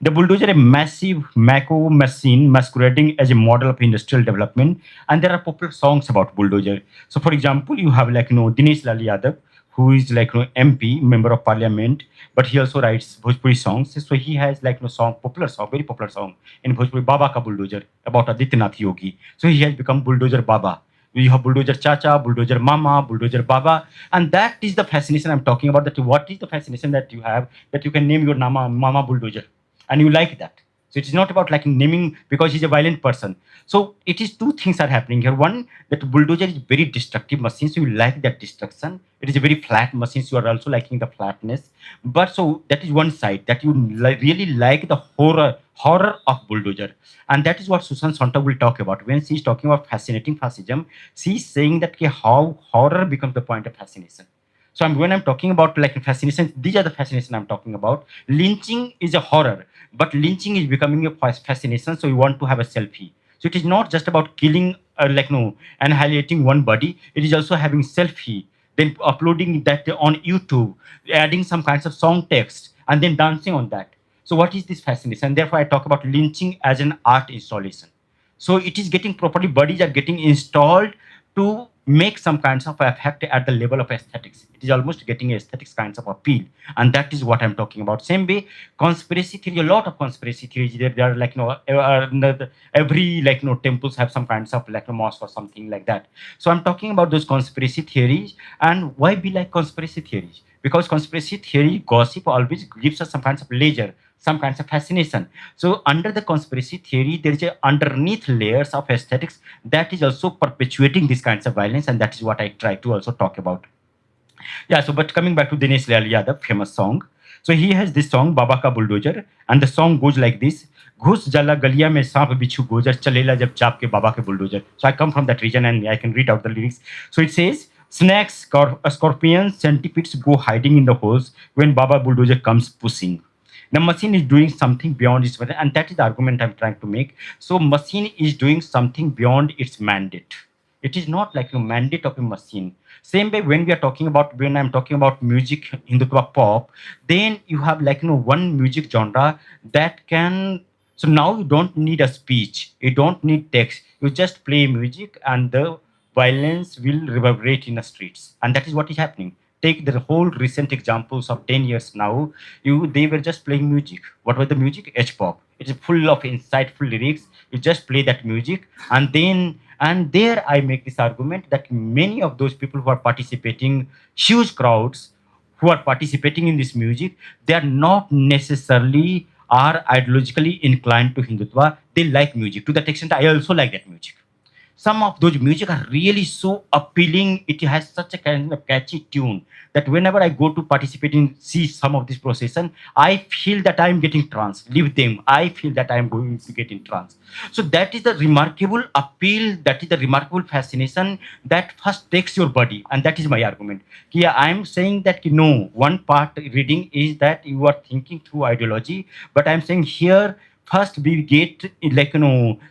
the bulldozer, a massive macro machine masquerading as a model of industrial development, and there are popular songs about bulldozer. So, for example, you have, like, Dinesh Lal Yadav, who is, like, MP, member of parliament, but he also writes Bhojpuri songs. So he has, like, song, popular song, very popular song in Bhojpuri, Baba Ka Bulldozer, about Adityanath Yogi. So he has become bulldozer Baba. You have bulldozer Chacha, bulldozer Mama, bulldozer Baba, and that is the fascination I'm talking about. That what is the fascination that you have, that you can name your Mama bulldozer, and you like that. So it is not about, like, naming because he's a violent person. So it is two things are happening here. One, that bulldozer is very destructive machine, so you like that destruction. It is a very flat machine, so you are also liking the flatness. But so that is one side that you really like the horror of bulldozer, and that is what Susan Sontag will talk about when she is talking about fascinating fascism. She is saying that how horror becomes the point of fascination. So when I'm talking about, like, fascination, these are the fascination I'm talking about. Lynching is a horror, but lynching is becoming a fascination. So you want to have a selfie. So it is not just about killing, annihilating one body. It is also having selfie, then uploading that on YouTube, adding some kinds of song text, and then dancing on that. So what is this fascination? And therefore, I talk about lynching as an art installation. So it is getting properly, bodies are getting installed to make some kinds of effect at the level of aesthetics. It is almost getting aesthetics kinds of appeal, and that is what I'm talking about. Same way, conspiracy theory, a lot of conspiracy theories. There are like every temples have some kinds of like a mosque or something like that. So I'm talking about those conspiracy theories, and why be like conspiracy theories? Because conspiracy theory gossip always gives us some kinds of leisure, some kinds of fascination. So under the conspiracy theory, there is a underneath layers of aesthetics that is also perpetuating these kinds of violence, and that is what I try to also talk about. Yeah, so but coming back to Dinesh Lal Yadav, famous song. So he has this song, Baba Ka Bulldozer, and the song goes like this. घुस जाला गलिया में सांप बिच्छू गोजर चलेला जब चाप के बाबा के bulldozer. So I come from that region and I can read out the lyrics. So it says, snakes, scorpions, centipedes go hiding in the holes when Baba bulldozer comes pushing. The machine is doing something beyond its, and that is the argument I'm trying to make. So machine is doing something beyond its mandate. It is not like a mandate of a machine. Same way when when I'm talking about music, Hindutva pop, then you have one music genre that can. So now you don't need a speech, you don't need text, you just play music and the violence will reverberate in the streets, and that is what is happening. Take the whole recent examples of 10 years now. They were just playing music. What was the music? H-pop. It is full of insightful lyrics. You just play that music, and there I make this argument that many of those people who are participating, huge crowds who are participating in this music, they are not necessarily are ideologically inclined to Hindutva. They like music. To that extent, I also like that music. Some of those music are really so appealing. It has such a kind of catchy tune that whenever I go to participate in see some of this procession, I feel that I am getting trance. Leave them. I feel that I am going to get in trance. So that is the remarkable appeal. That is the remarkable fascination that first takes your body, and that is my argument. Yeah, I am saying that no, one part reading is that you are thinking through ideology, but I am saying here first we get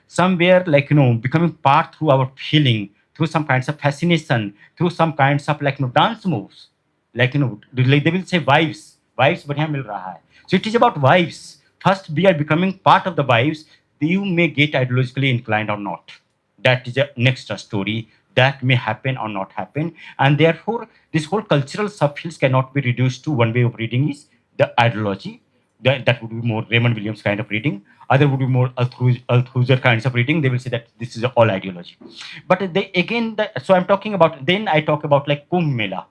somewhere becoming part through our feeling, through some kinds of fascination, through some kinds of dance moves, they will say vibes बढ़िया मिल रहा है. So it is about vibes. First we are becoming part of the vibes. You may get ideologically inclined or not. That is a next story. That may happen or not happen, and therefore this whole cultural subfields cannot be reduced to one way of reading is the ideology. That would be more Raymond Williams kind of reading. Other would be more Althusser kinds of reading. They will say that this is all ideology. But so I'm talking about, then I talk about like Kumbh Mela.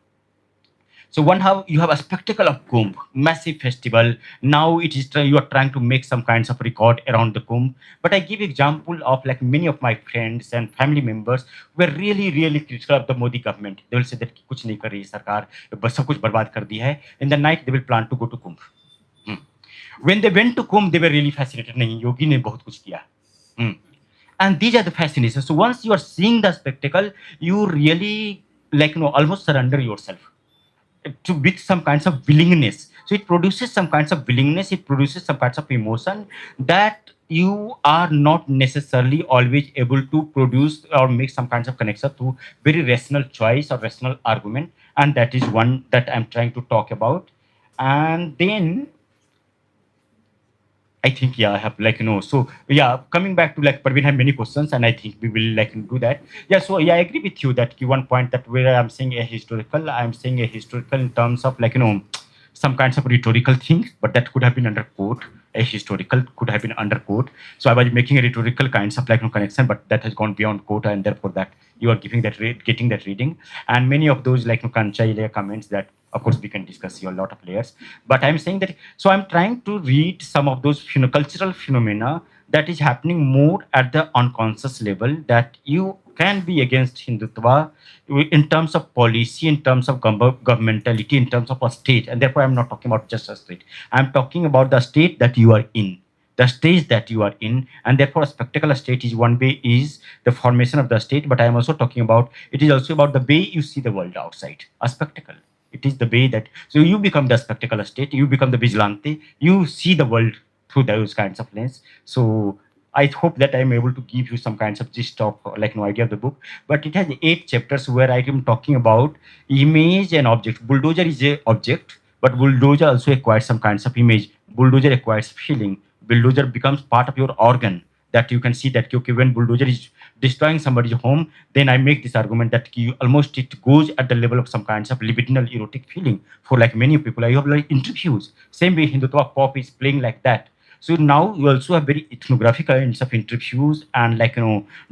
So you have a spectacle of Kumbh, massive festival. Now it is you are trying to make some kinds of record around the Kumbh. But I give example of like many of my friends and family members were really critical of the Modi government. They will say that कुछ नहीं कर रही सरकार, बस सब कुछ बर्बाद कर दिया है. In the night they will plan to go to Kumbh. When they went to Kumbh, they were really fascinated. नहीं, योगी ने बहुत कुछ किया. And these are the fascinations. So once you are seeing the spectacle, you really almost surrender yourself to with some kinds of willingness. So it produces some kinds of willingness. It produces some kinds of emotion that you are not necessarily always able to produce or make some kinds of connection through very rational choice or rational argument. And that is one that I'm trying to talk about. And then I think, I have so coming back to Parveen had many questions, and I think we will do that. Yeah, so I agree with you that one point that where I'm saying I'm saying a historical in terms of some kinds of rhetorical things, but that could have been under quote. A historical could have been under quote. So I was making a rhetorical kinds of connection, but that has gone beyond quote, and therefore that you are getting that reading, and many of those Kancha comments that of course we can discuss a lot of layers. But I'm saying that so I'm trying to read some of those cultural phenomena that is happening more at the unconscious level, that you can be against Hindutva in terms of policy, in terms of governmentality, in terms of a state. And therefore, I'm not talking about just a state. I'm talking about the state that you are in, the stage that you are in. And therefore, a spectacle state is one way is the formation of the state. But I am also talking about, it is also about the way you see the world outside, a spectacle. It is the way that, so you become the spectacle state, you become the vigilante, you see the world through those kinds of lens. So I hope that I'm able to give you some kinds of gist of no idea of the book. But it has 8 chapters where I am talking about image and object. Bulldozer is a object, but bulldozer also acquires some kinds of image. Bulldozer acquires feeling. Bulldozer becomes part of your organ. that you can see that okay, when bulldozer is destroying somebody's home, then I make this argument that almost it goes at the level of some kinds of libidinal erotic feeling for like many people. I have like interviews, same way Hindutva pop is playing like that. So now you also have very ethnographic kinds of interviews and like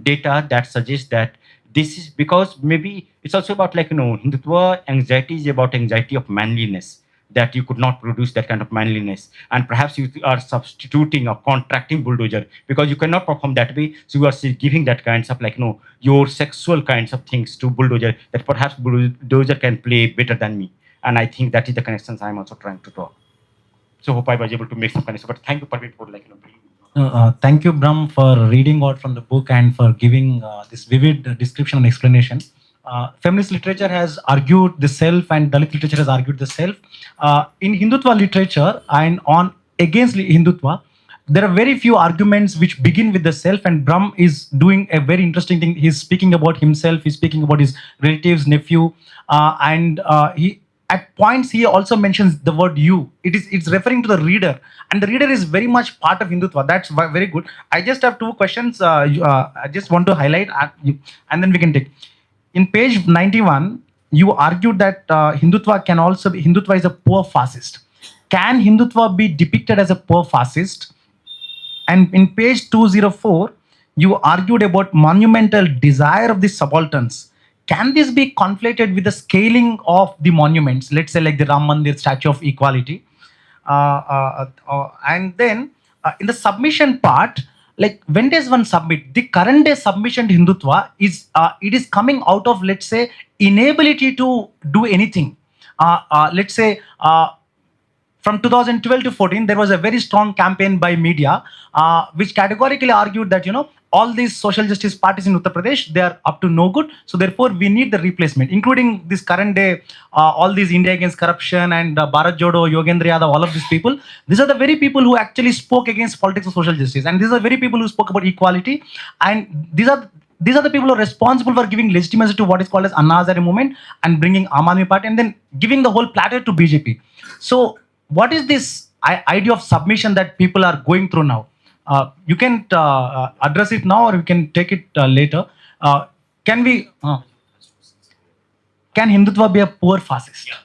data that suggests that this is because maybe it's also about like Hindutva anxiety is about anxiety of manliness, that you could not produce that kind of manliness, and perhaps you are substituting or contracting bulldozer because you cannot perform that way, so you are still giving that kinds of like your sexual kinds of things to bulldozer, that perhaps bulldozer can play better than me. And I think that is the connections I'm also trying to draw. So hope I was able to make some connection, but thank you Parveen for like bringing. Thank you, Brahm, for reading out from the book and for giving this vivid description and explanation. Feminist literature has argued the self, and Dalit literature has argued the self. In Hindutva literature and on against Hindutva, there are very few arguments which begin with the self, and Brahm is doing a very interesting thing. He's speaking about himself, he's speaking about his relatives, nephew, and he at points he also mentions the word you. It's referring to the reader, and the reader is very much part of Hindutva. That's very good. I just have two questions. I just want to highlight, and then we can take. In page 91, you argued that Hindutva is a poor fascist. Can Hindutva be depicted as a poor fascist? And in page 204, you argued about monumental desire of the subalterns. Can this be conflated with the scaling of the monuments, let's say like the Ram Mandir, Statue of Equality? And then in the submission part, like when does one submit? The current day submission to Hindutva is it is coming out of, let's say, inability to do anything. Let's say from 2012 to 14, there was a very strong campaign by media which categorically argued that all these social justice parties in Uttar Pradesh, they are up to no good. So therefore, we need the replacement, including this current day, all these India Against Corruption and Bharat Jodo, Yogendra Yadav, all of these people. These are the very people who actually spoke against politics of social justice. And these are very people who spoke about equality. And these are the people who are responsible for giving legitimacy to what is called as Anna Hazare movement and bringing Aam Aadmi Party and then giving the whole platter to BJP. So what is this idea of submission that people are going through now? You can address it now, or you can take it later. Can Hindutva be a poor fascist? Yeah,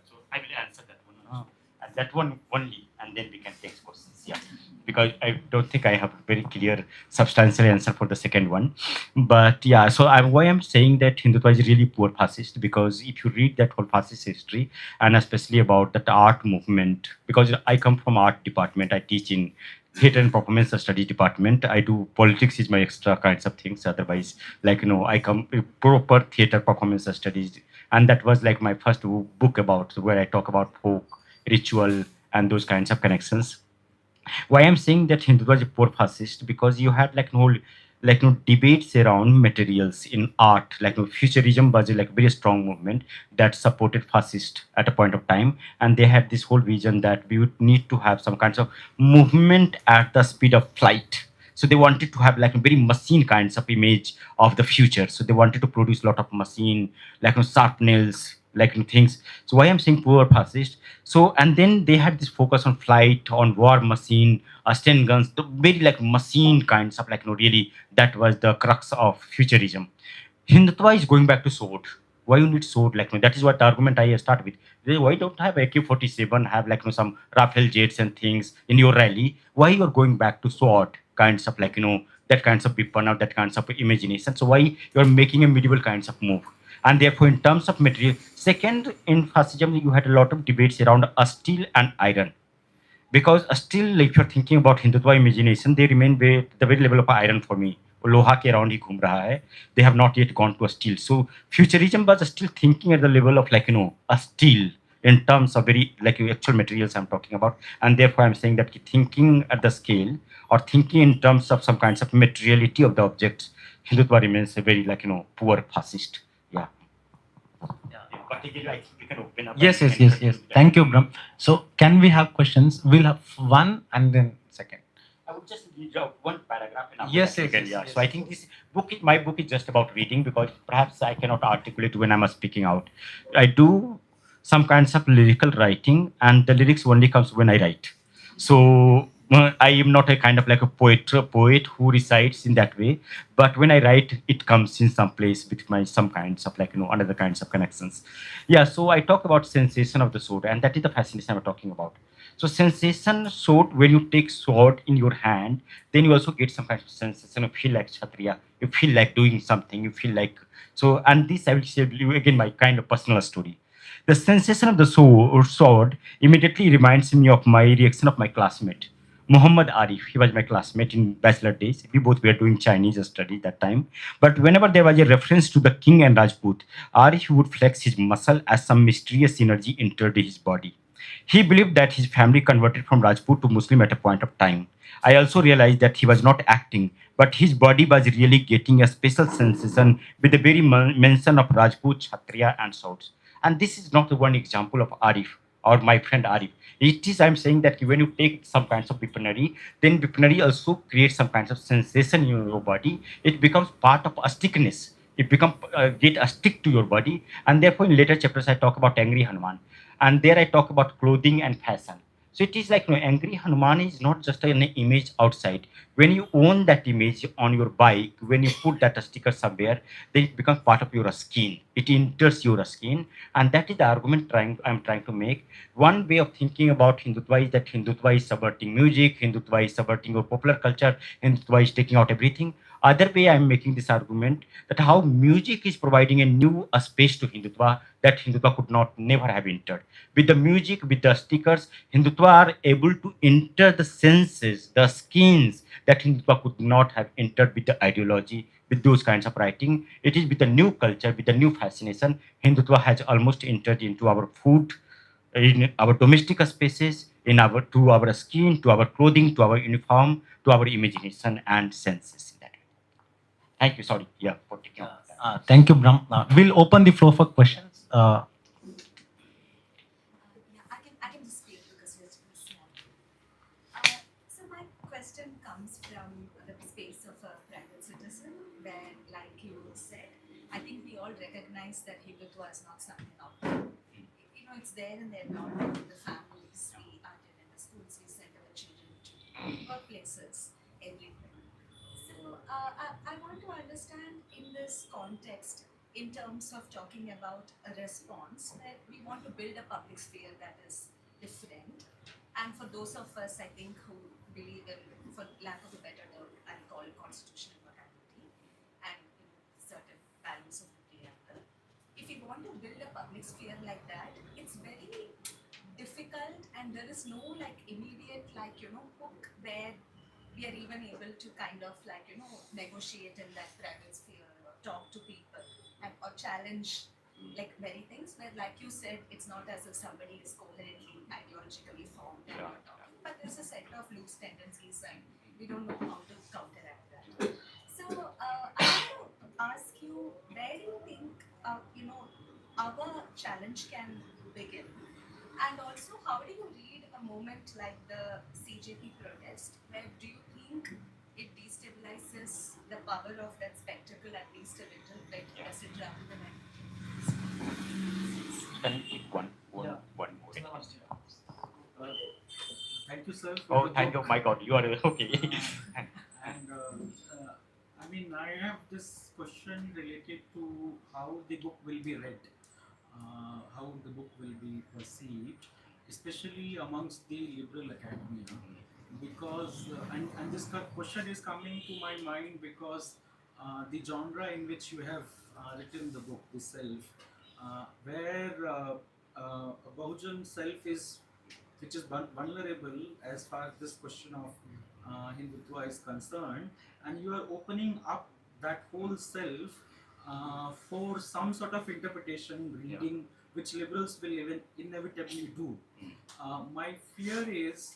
so I will answer that one. And that one only, and then we can take questions. Yeah, because I don't think I have a very clear, substantial answer for the second one. But yeah, so why I'm saying that Hindutva is really poor fascist, because if you read that whole fascist history, and especially about that art movement, because I come from art department, I teach in theater and performance studies department. I do politics is my extra kinds of things. Otherwise, like I come proper theater performance studies, and that was like my first book about where I talk about folk, ritual, and those kinds of connections. Why I'm saying that Hindu was a poor fascist, because you had debates around materials in art, futurism was a very strong movement that supported fascist at a point of time, and they had this whole vision that we would need to have some kinds of movement at the speed of flight. So they wanted to have very machine kinds of image of the future. So they wanted to produce a lot of machine, sharp nails, things. So why I'm saying poor fascist? So, and then they had this focus on flight, on war machine, Sten guns, the very machine kinds of really that was the crux of futurism. Hindutva is going back to sword. Why you need sword? That is what the argument I start with. Why don't have AK-47, have some Rafale jets and things in your rally? Why you are going back to sword kinds of that kinds of weapon or that kinds of imagination? So why you are making a medieval kinds of move? And therefore, in terms of material, second, in fascism, you had a lot of debates around steel and iron. Because still, if you're thinking about Hindutva imagination, they remain the very level of iron for me. Loha ke around hi ghum raha hai. They have not yet gone to a steel. So futurism was still thinking at the level of a steel in terms of very actual materials I'm talking about. And therefore, I'm saying that thinking at the scale or thinking in terms of some kinds of materiality of the objects, Hindutva remains a very poor fascist. Yeah. Particularly, I think we can open up. Yes. Thank you, Brahm. So, can we have questions? We'll have one and then second. I would just read out one paragraph. And Yes. So I think this book, my book is just about reading, because perhaps I cannot articulate when I'm speaking out. I do some kinds of lyrical writing, and the lyrics only comes when I write. So I am not a kind of like a poet who recites in that way. But when I write, it comes in some place with my some kinds of like another kinds of connections. Yeah. So I talk about sensation of the sword, and that is the fascination I'm talking about. So sensation sword, when you take sword in your hand, then you also get some kind of sensation. You feel like kshatriya. You feel like doing something. You feel like so. And this I will share you again my kind of personal story. The sensation of the sword immediately reminds me of my reaction of my classmate, Muhammad Arif. He was my classmate in bachelor days. We both were doing Chinese study that time. But whenever there was a reference to the king and Rajput, Arif would flex his muscle as some mysterious energy entered his body. He believed that his family converted from Rajput to Muslim at a point of time. I also realized that he was not acting, but his body was really getting a special sensation with the very mention of Rajput, Kshatriya, and swords. And this is not the one example of Arif or my friend Arif. It is, I'm saying that when you take some kinds of weaponry, then weaponry also creates some kinds of sensation in your body. It becomes part of a stickness. It become get a stick to your body. And therefore, in later chapters, I talk about angry Hanuman. And there I talk about clothing and fashion. So it is like angry Hanuman is not just an image outside. When you own that image on your bike, when you put that sticker somewhere, then it becomes part of your skin. It enters your skin, and that is the argument I'm trying to make. One way of thinking about Hindutva is that Hindutva is subverting music, Hindutva is subverting your popular culture, Hindutva is taking out everything. Other way I'm making this argument that how music is providing a new space to Hindutva that Hindutva could not never have entered. With the music, with the stickers, Hindutva are able to enter the senses, the skins that Hindutva could not have entered with the ideology, with those kinds of writing. It is with the new culture, with the new fascination, Hindutva has almost entered into our food, in our domestic spaces, in our to our skin, to our clothing, to our uniform, to our imagination and senses. In that way. Thank you. Sorry, yeah, for taking up that. Thank you, Brahm. We'll open the floor for questions. Yeah, I can just speak because we're too small. So my question comes from the space of a private citizen, where, like you said, I think we all recognize that Hindutva is not something out there. You know, it's there in their blood, in the families we are in the schools we send our children to, workplaces, everywhere. So I want to understand in this context, in terms of talking about a response, where we want to build a public sphere that is different. And for those of us, I think, who believe in, for lack of a better term, I'll call constitutional morality and certain values of the preamble. If we want to build a public sphere like that, it's very difficult, and there is no like immediate hook where we are even able to kind of negotiate in that private sphere or talk to people and or challenge like very things where, like you said, it's not as if somebody is coherently ideologically formed and not talking, but there's a set of loose tendencies and we don't know how to counteract that. So I want to ask you, where do you think our challenge can begin? And also, how do you read a moment like the CJP protest? Where do you think it destabilizes the power of that spectacle at least a little bit? Does it rather than Can you pick one Yeah. one more? Uh, Thank you, sir. For Oh, the thank you. book. My God, you are okay. And I mean, I have this question related to how the book will be read, how the book will be perceived, especially amongst the liberal academia. Because, and this question is coming to my mind because the genre in which you have written the book, the self, where a Bahujan self is, which is vulnerable as far as this question of Hindutva is concerned, and you are opening up that whole self for some sort of interpretation, reading, which liberals will even inevitably do. My fear is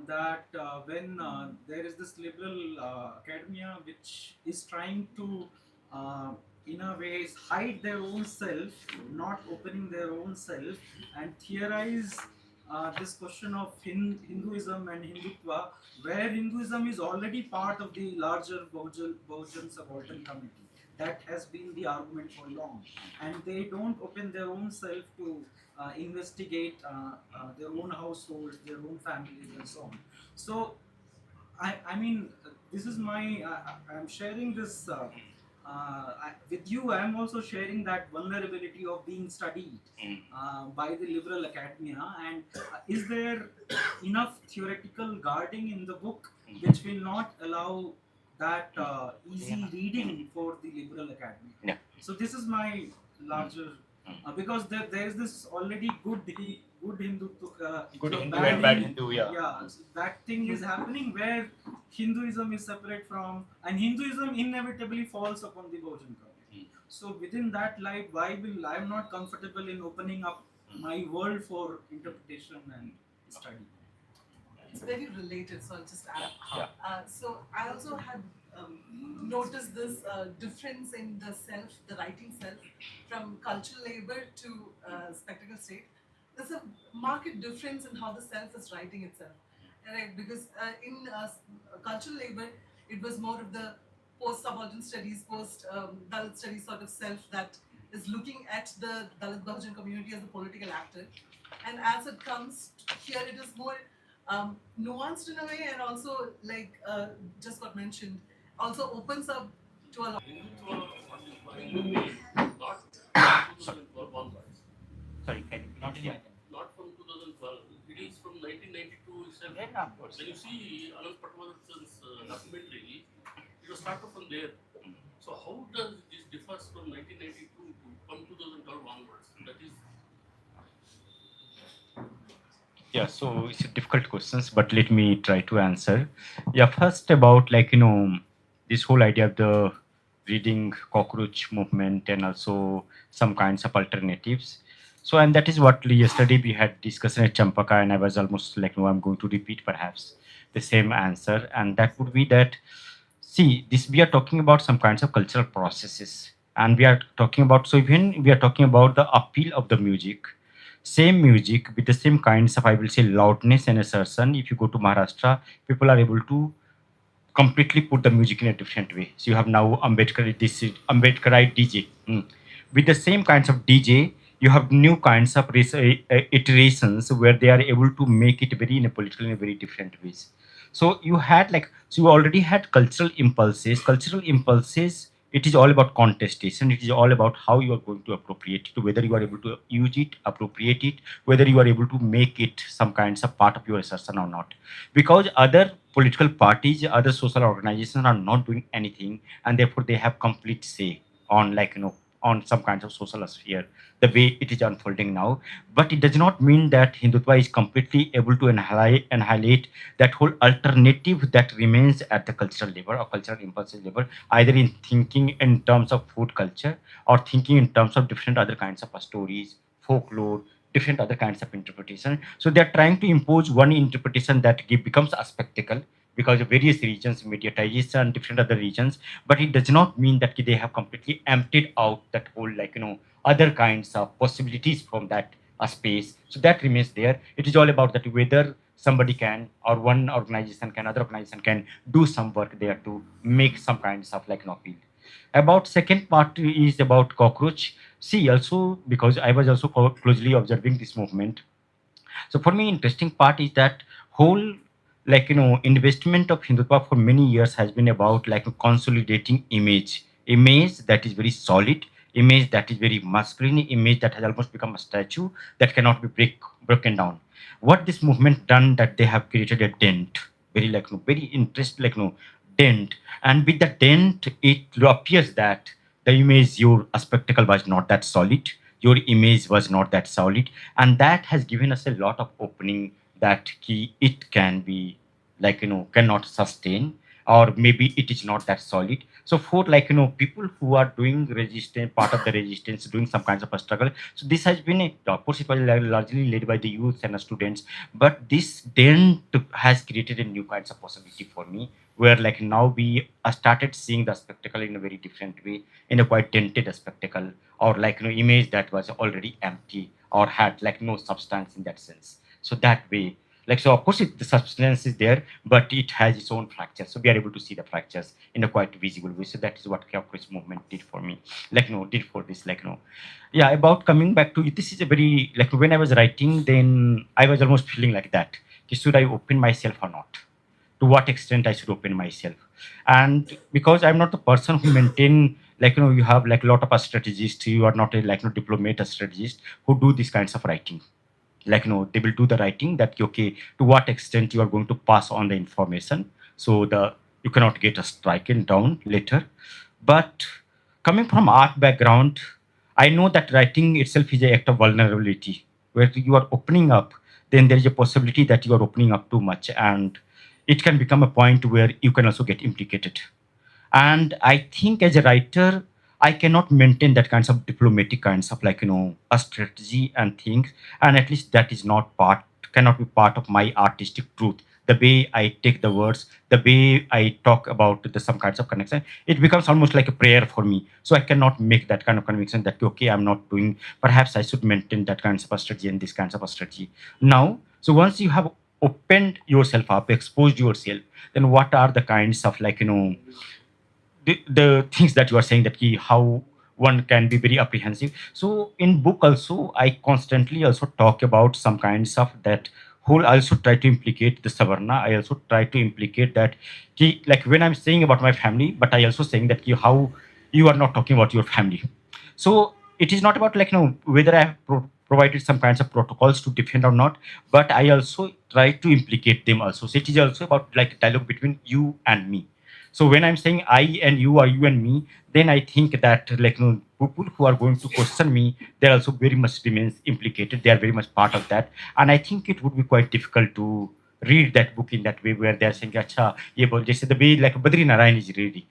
that when there is this liberal academia which is trying to, in a way, hide their own self, not opening their own self, and theorize this question of Hinduism and Hindutva, where Hinduism is already part of the larger Bahujan subaltern community. That has been the argument for long, and they don't open their own self to investigate their own households, their own families, and so on. So I mean, this is my. I'm sharing this with you. I'm also sharing that vulnerability of being studied by the liberal academia. And is there enough theoretical guarding in the book which will not allow that easy reading for the liberal academia? Yeah. So this is my larger. Because there is this already good Hindu, Good so Hindu and bad Hindu, yeah. yeah, so that thing is happening where Hinduism is separate from, and Hinduism inevitably falls upon the Bojan community. So within that light, why will I am not comfortable in opening up my world for interpretation and study? It's very related, so I'll just add. Yeah. So I also had noticed this difference in the self, the writing self, from cultural labor to spectacle state. There's a marked difference in how the self is writing itself, right? Because in cultural labor, it was more of the post-subaltern studies, post-Dalit studies sort of self that is looking at the Dalit Bahujan community as a political actor. And as it comes here, it is more nuanced in a way, and also like just got mentioned, also opens up to a lot. Not 2012 onwards. Sorry, can you not hear? Not from 2012. It is from 1992 itself. Yeah, of course. When you see Anand Patwardhan's documentary, it was started from there. So how does this differs from 1992 to from 2012 onwards? That is Yeah, so it's a difficult questions, but let me try to answer. Yeah, first about this whole idea of the reading cockroach movement and also some kinds of alternatives. So and that is what yesterday we had discussion at Champaka, and I was almost I'm going to repeat perhaps the same answer, and that would be that see this we are talking about some kinds of cultural processes, and we are talking about so even we are talking about the appeal of the music, same music with the same kinds of I will say loudness and assertion. If you go to Maharashtra, people are able to completely put the music in a different way. So you have now Ambedkarite DJ. With the same kinds of DJ, you have new kinds of iterations where they are able to make it very in a political in a very different ways. So you had so you already had cultural impulses. Cultural impulses. It is all about contestation. It is all about how you are going to appropriate it, whether you are able to use it, appropriate it, whether you are able to make it some kinds of part of your assertion or not. Because other political parties, other social organizations are not doing anything, and therefore they have complete say on on some kinds of social sphere, the way it is unfolding now. But it does not mean that Hindutva is completely able to annihilate that whole alternative that remains at the cultural level or cultural impulses level, either in thinking in terms of food culture or thinking in terms of different other kinds of stories, folklore, different other kinds of interpretation. So they are trying to impose one interpretation that becomes a spectacle because of various regions, mediatization, different other regions. But it does not mean that they have completely emptied out that whole other kinds of possibilities from that space. So that remains there. It is all about that whether somebody can or one organization can, other organization can do some work there to make some kinds of appeal. About second part is about cockroach. See, also because I was also closely observing this movement. So for me, interesting part is that whole investment of Hindutva for many years has been about consolidating image that is very solid, image that is very masculine, image that has almost become a statue that cannot be broken down. What this movement done that they have created a dent, very very interest dent, and with the dent it appears that the image your spectacle was not that solid, your image was not that solid, and that has given us a lot of opening that it can be cannot sustain, or maybe it is not that solid. So for people who are doing resistance, part of the resistance, doing some kinds of a struggle, so this has been of course it was largely led by the youth and the students, but this dent has created a new kinds of possibility for me, where now we started seeing the spectacle in a very different way, in a quite dented spectacle, or image that was already empty or had no substance in that sense. So that way, Like, so of course the substance is there, but it has its own fractures. So we are able to see the fractures in a quite visible way. So that is what Kyoku's movement did for me. Like, no, did for this, like, no. Yeah, about coming back to it, this is a very, like, when I was writing, then I was almost feeling like that. Should I open myself or not? To what extent I should open myself? And because I'm not the person who maintain, like, you have like a lot of a strategist, you are not a, like, diplomat, a strategist who do these kinds of writing. Like, they will do the writing that, okay, to what extent you are going to pass on the information, so the you cannot get a striken down later. But coming from art background, I know that writing itself is an act of vulnerability, where you are opening up, then there is a possibility that you are opening up too much, and it can become a point where you can also get implicated. And I think as a writer, I cannot maintain that kinds of diplomatic kinds of, like, a strategy and things. And at least that is not part, cannot be part of my artistic truth. The way I take the words, the way I talk about the some kinds of connection, it becomes almost like a prayer for me. So I cannot make that kind of conviction that, okay, I'm not doing, perhaps I should maintain that kinds of a strategy and this kinds of a strategy now. So once you have opened yourself up, exposed yourself, then what are the kinds of, like, the things that you are saying, that how one can be very apprehensive. So in book also, I constantly also talk about some kinds of that whole. I also try to implicate the savarna. I also try to implicate that like when I'm saying about my family, but I also saying that how you are not talking about your family. So it is not about, like, whether I have provided some kinds of protocols to defend or not, but I also try to implicate them also. So it is also about like dialogue between you and me. So when I'm saying I and you, or you and me, then I think that, like, people who are going to question me, they're also very much remains implicated. They are very much part of that, and I think it would be quite difficult to read that book in that way, where they're saying, "Acha, ye bol," just the way like Badri Narayan is reading.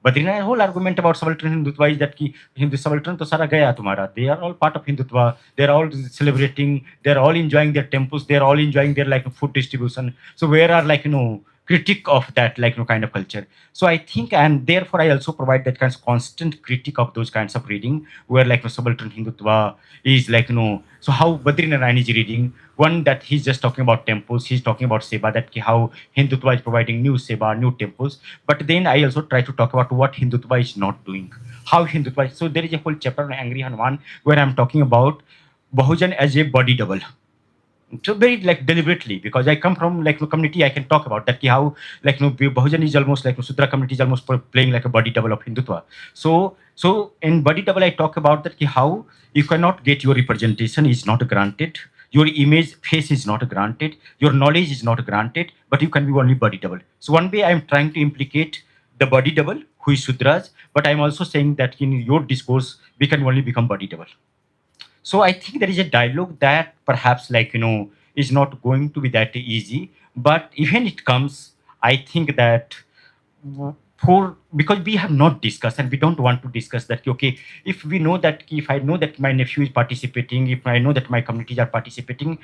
Badrinath whole argument about subaltern Hindutva is that ki Hindu subaltern to sara gaya tumhara. They are all part of Hindutva. They are all celebrating. They are all enjoying their temples. They are all enjoying their, like, food distribution. So where are, like, critique of that, like, kind of culture? So I think, and therefore I also provide that kind of constant critique of those kinds of reading, where, like, subaltern Hindutva is, like, so how Badri Narayan is reading one, that he's just talking about temples, he's talking about seva, that how Hindutva is providing new seva, new temples. But then I also try to talk about what Hindutva is not doing, how Hindutva. So there is a whole chapter on Angry Hanuman where I'm talking about Bahujan as a body double. So very, like, deliberately, because I come from, like, community, I can talk about that how, like, Bahujan is almost like Sudra community is almost playing like a body double of Hindutva. So in body double I talk about that how you cannot get your representation is not granted, your image face is not granted, your knowledge is not granted, but you can be only body double. So one way I am trying to implicate the body double who is Sudras, but I'm also saying that in your discourse we can only become body double. So I think there is a dialogue that perhaps, like, is not going to be that easy. But even it comes, I think that for, because we have not discussed and we don't want to discuss that, okay, if we know that, if I know that my nephew is participating, if I know that my communities are participating,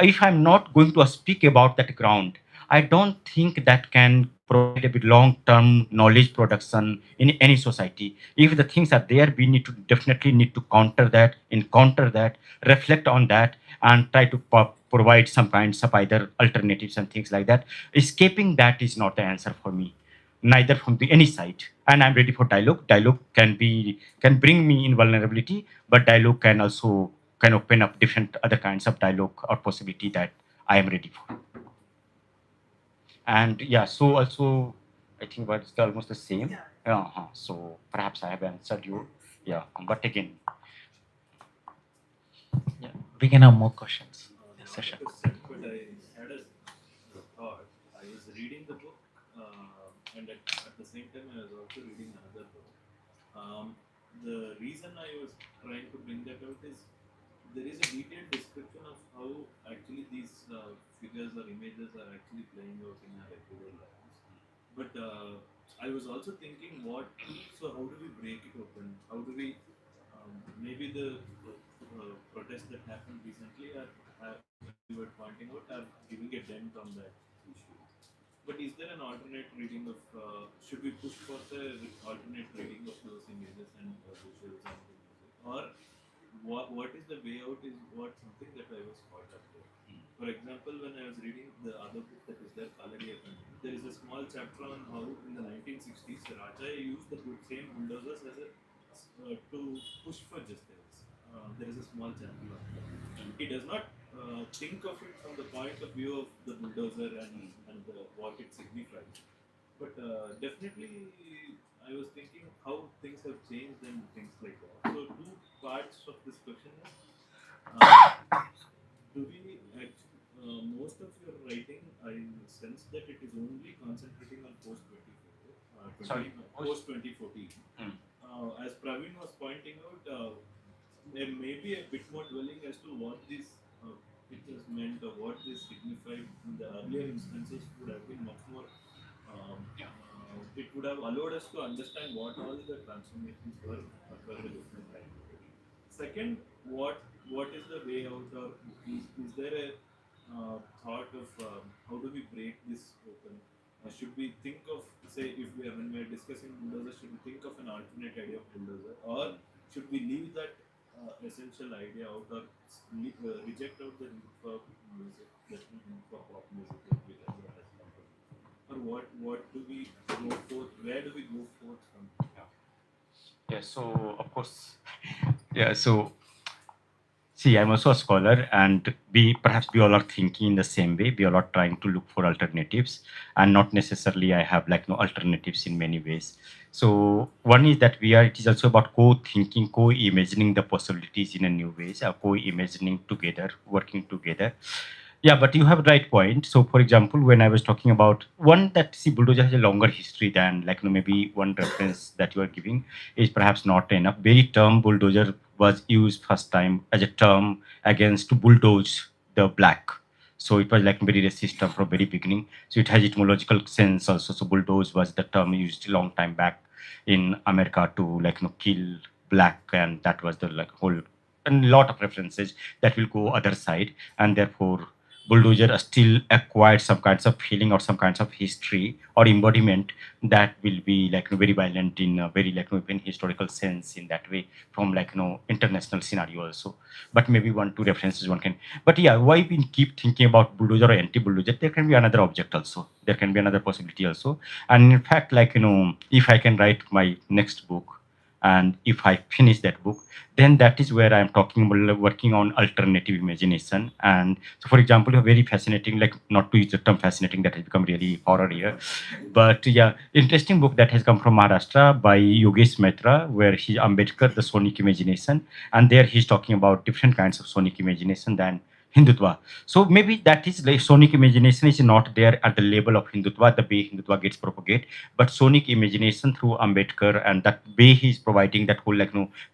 if I'm not going to speak about that ground, I don't think that can provide a bit long-term knowledge production in any society. If the things are there, we need to definitely need to counter that, encounter that, reflect on that, and try to provide some kinds of either alternatives and things like that. Escaping that is not the answer for me, neither from the any side. And I'm ready for dialogue. Dialogue can bring me in vulnerability, but dialogue can also can open up different other kinds of dialogue or possibility that I am ready for. And yeah, so also I think it's almost the same. Yeah. So perhaps I have answered you. Yeah, but again, Yeah, we can have more questions. Yes, Not a Sasha. question, but I had a thought. I was reading the book, and at the same time, I was also reading another book. The reason I was trying to bring that out is there is a detailed description of how actually these figures or images are actually playing out in our everyday lives. But I was also thinking, what? So how do we break it open? How do we maybe the protests that happened recently are, as you were pointing out, are giving a dent on that issue. But is there an alternate reading of? Should we push for the alternate reading of those images and visuals and the music, or what is the way out? Is what something that I was caught up with. for example, when I was reading the other book that is there, Kaladiya Kandi, there is a small chapter on how in the 1960s Raja used the same bulldozers as a to push for justice. There is a small chapter on that. He does not think of it from the point of view of the bulldozer and what it signifies. But definitely, I was thinking how things have changed and things like that. So, two parts of this question is do we actually, most of your writing, I sense that it is only concentrating on post 24, Sorry, post 2014. Hmm. As Praveen was pointing out, there may be a bit more dwelling as to what this pictures meant or what this signified in the earlier instances would have been much more. It would have allowed us to understand what all the transformations were across the different time periods. Second, what is the way out, or is there a thought of how do we break this open? Should we think of, say, if we are when we are discussing bulldozer, should we think of an alternate idea of bulldozer, or should we leave that essential idea out, or reject out the need for music, that need for pop music that we that has come from? Or what do we go forth? Where do we go forth from? Yeah, so of course, yeah, so see, I'm also a scholar, and we all are thinking in the same way. We all are trying to look for alternatives, and not necessarily I have like no alternatives in many ways. So one is that it is also about co-thinking, co-imagining the possibilities in a new ways, co-imagining together, working together. Yeah, but you have a right point. So, for example, when I was talking about one that see bulldozer has a longer history than like maybe one reference that you are giving is perhaps not enough. Very term bulldozer was used first time as a term against bulldoze the black. So it was like very racist term from very beginning. So it has etymological sense also. So bulldoze was the term used a long time back in America to kill black, and that was the like whole and lot of references that will go other side, and therefore bulldozer still acquired some kinds of feeling or some kinds of history or embodiment that will be very violent in a very in historical sense in that way from international scenario also. But maybe one two references one can. But yeah, why we keep thinking about bulldozer or anti bulldozer? There can be another object also. There can be another possibility also. And in fact, if I can write my next book, and if I finish that book, then that is where I'm talking about working on alternative imagination. And so, for example, a very fascinating, like not to use the term fascinating, that has become really horror here, but yeah, interesting book that has come from Maharashtra by Yogesh Maitra, where he Ambedkar, the Sonic Imagination, and there he's talking about different kinds of Sonic imagination than Hindutva. So maybe that is like Sonic imagination is not there at the level of Hindutva, the way Hindutva gets propagated, but Sonic imagination through Ambedkar and that way he's providing that whole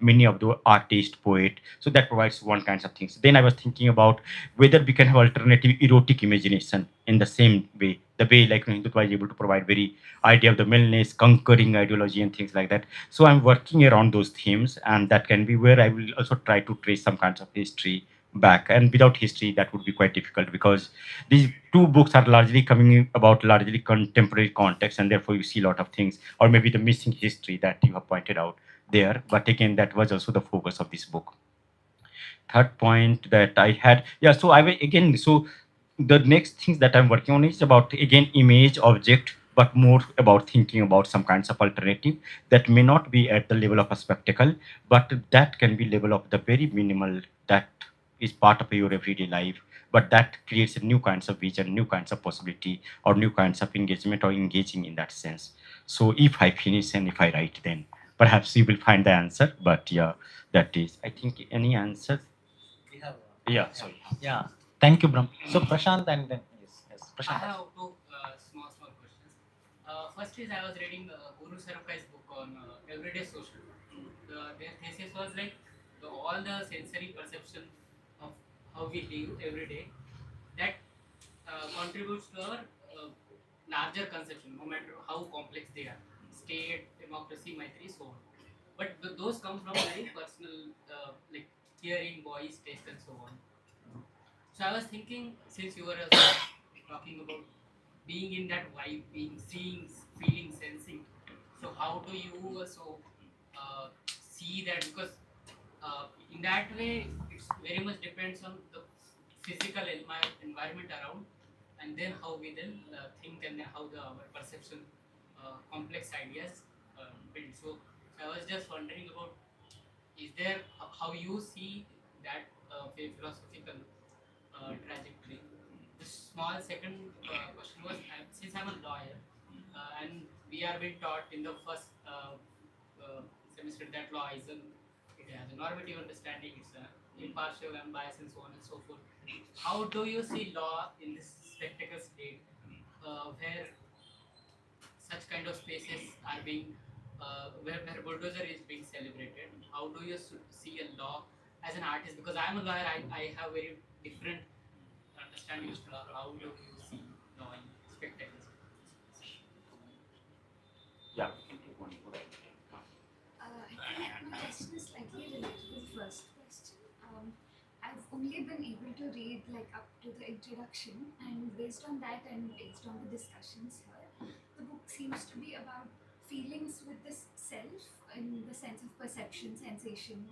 many of the artist, poet. So that provides one kinds of things. Then I was thinking about whether we can have alternative erotic imagination in the same way. The way Hindutva is able to provide very idea of the maleness, conquering ideology and things like that. So I'm working around those themes, and that can be where I will also try to trace some kinds of history back. And without history, that would be quite difficult because these two books are largely coming about largely contemporary context, and therefore you see a lot of things, or maybe the missing history that you have pointed out there. But again, that was also the focus of this book. Third point that I had, yeah. So I will again. So the next things that I'm working on is about again image object, but more about thinking about some kinds of alternative that may not be at the level of a spectacle, but that can be level of the very minimal that is part of your everyday life, but that creates a new kinds of vision, new kinds of possibility, or new kinds of engagement or engaging in that sense. So if I finish and if I write, then perhaps you will find the answer. But yeah, that is, I think, any answer. We have. Yeah, sorry. Yeah. Thank you, Brahm. So Prashant and then yes, I Prashant. have two small questions. First is I was reading Guru Sarakai's book on everyday social. Their thesis was like all the sensory perception of how we live every day that contributes to our larger conception, no matter how complex they are. State, democracy, maitri, so on. But those come from very personal, like hearing, voice, taste, and so on. So I was thinking, since you were talking about being in that vibe, being seeing, feeling, sensing. So how do you also see that? Because in that way, it's very much depends on the physical environment around, and then how we then think, and then how the our perception complex ideas build. So I was just wondering about, is there how you see that philosophical trajectory? The small second question was, since I'm a lawyer, and we are being taught in the first semester that law is it has a normative understanding, it's impartial, unbiased, and so on and so forth. How do you see law in this spectacle state, where such kind of spaces are being, where bulldozer is being celebrated? How do you see a law as an artist? Because I'm a lawyer, I have very different understanding of law. How do you see law in spectacles? Yeah. I think my question is slightly related to the first question. I've only been able to read like up to the introduction, and based on that and based on the discussions here, the book seems to be about feelings with the self in the sense of perception, sensation,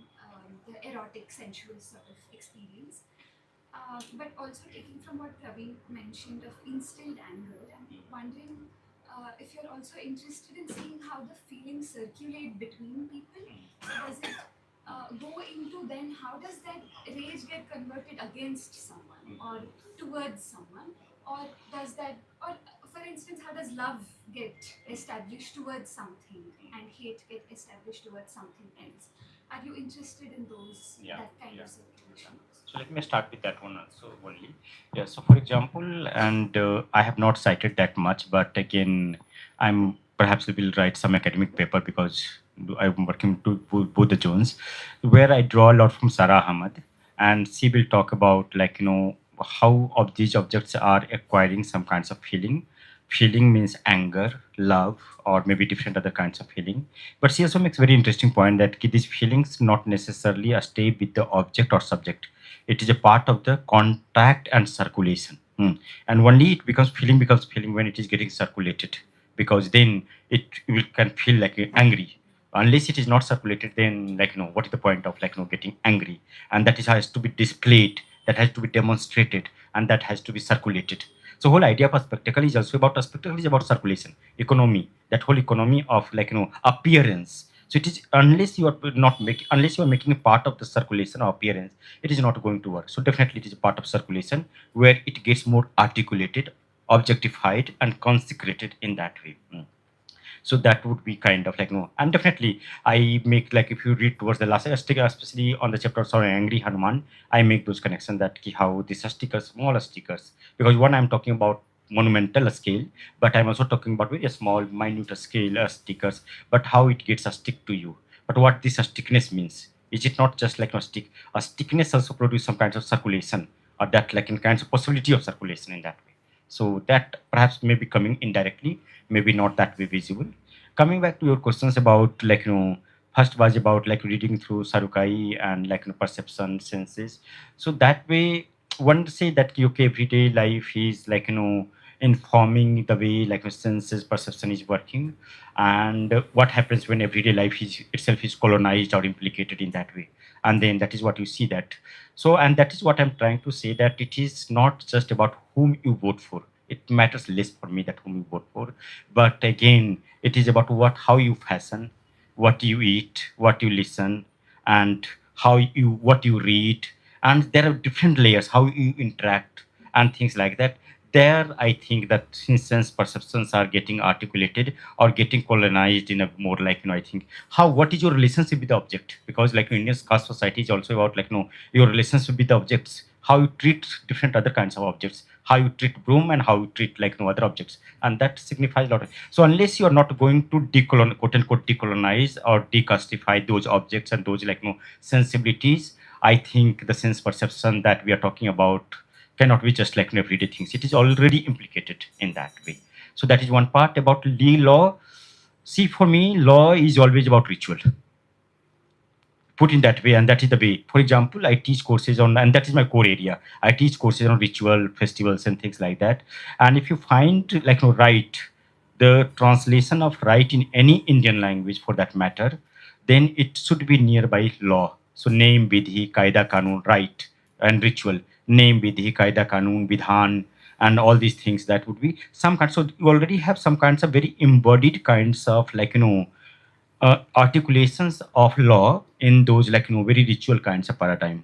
the erotic, sensual sort of experience. But also taking from what Praveen mentioned of instilled anger, and wondering if you're also interested in seeing how the feelings circulate between people. So does it go into then how does that rage get converted against someone or towards someone, or does that, or for instance, how does love get established towards something and hate get established towards something else? Are you interested in those, Yeah, that kind yeah. of circulation? So let me start with that one also only. Yeah. So for example, and I have not cited that much, but again, I'm perhaps will write some academic paper because I'm working to both the Jones, where I draw a lot from Sarah Ahmad, and she will talk about like how of these objects are acquiring some kinds of feeling. Feeling means anger, love, or maybe different other kinds of feeling. But she also makes very interesting point that these feelings not necessarily stay with the object or subject. It is a part of the contact and circulation. And only it becomes feeling when it is getting circulated, because then it will can feel like angry. Unless it is not circulated, then like what is the point of like getting angry? And that is has to be displayed, that has to be demonstrated, and that has to be circulated. So whole idea of a spectacle is also about a spectacle is about circulation, economy, that whole economy of like appearance. So it is unless you are making a part of the circulation or appearance, it is not going to work. So definitely it is a part of circulation where it gets more articulated, objectified, and consecrated in that way. So that would be kind of like and definitely I make like if you read towards the last sticker, especially on the chapter on angry Hanuman, I make those connections that how these stickers, smaller stickers, because one I'm talking about monumental scale, but I'm also talking about very small minute scale stickers, but how it gets a stick to you, but what this stickness means. Is it not just like a stick? A stickness also produce some kinds of circulation, or that like in kinds of possibility of circulation in that way. So that perhaps may be coming indirectly, maybe not that way visible. Coming back to your questions about like first was about like reading through Sarukai and like perception senses. So that way one say that okay, everyday life is like informing the way like senses perception is working, and what happens when everyday life is itself is colonized or implicated in that way, and then that is what you see that. So and that is what I'm trying to say, that it is not just about whom you vote for. It matters less for me that whom you vote for, but again it is about how you fashion, what you eat, what you listen, and what you read, and there are different layers how you interact and things like that. There I think that since sense perceptions are getting articulated or getting colonized in a more like I think how what is your relationship with the object, because like Indian caste society is also about like your relationship with the objects, how you treat different other kinds of objects, how you treat broom and how you treat like other objects, and that signifies a lot. So unless you are not going to quote unquote decolonize or decastify those objects and those like sensibilities, I think the sense perception that we are talking about cannot be just like everyday things. It is already implicated in that way. So that is one part about law. See, for me, law is always about ritual, put in that way, and that is the way. For example, I teach courses on, and that is my core area, I teach courses on ritual festivals and things like that. And if you find like right, the translation of right in any Indian language for that matter, then it should be nearby law. So name, vidhi, kaida, kanun, right, and ritual. name Vidhi, Kaida, Kanun, Vidhan, and all these things. That would be some kind. So you already have some kinds of very embodied kinds of articulations of law in those very ritual kinds of paradigm.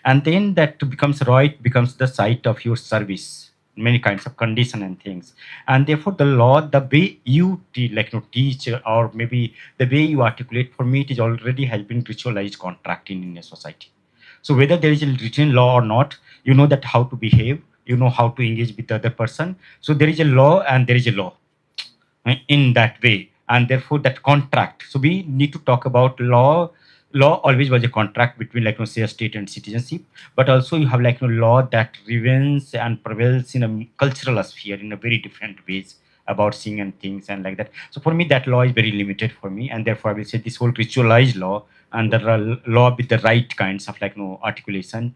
And then that becomes right becomes the site of your service, many kinds of condition and things. And therefore the law, the way you teach, or maybe the way you articulate, for me it is already has been ritualized contracting in a society. So whether there is a written law or not, you know that how to behave, you know how to engage with the other person. So there is a law and there is a law in that way, and therefore that contract. So we need to talk about law. Law always was a contract between say a state and citizenship, but also you have law that remains and prevails in a cultural sphere in a very different ways about seeing and things and like that. So for me that law is very limited for me, and therefore I will say this whole ritualized law and the law with the right kinds of articulation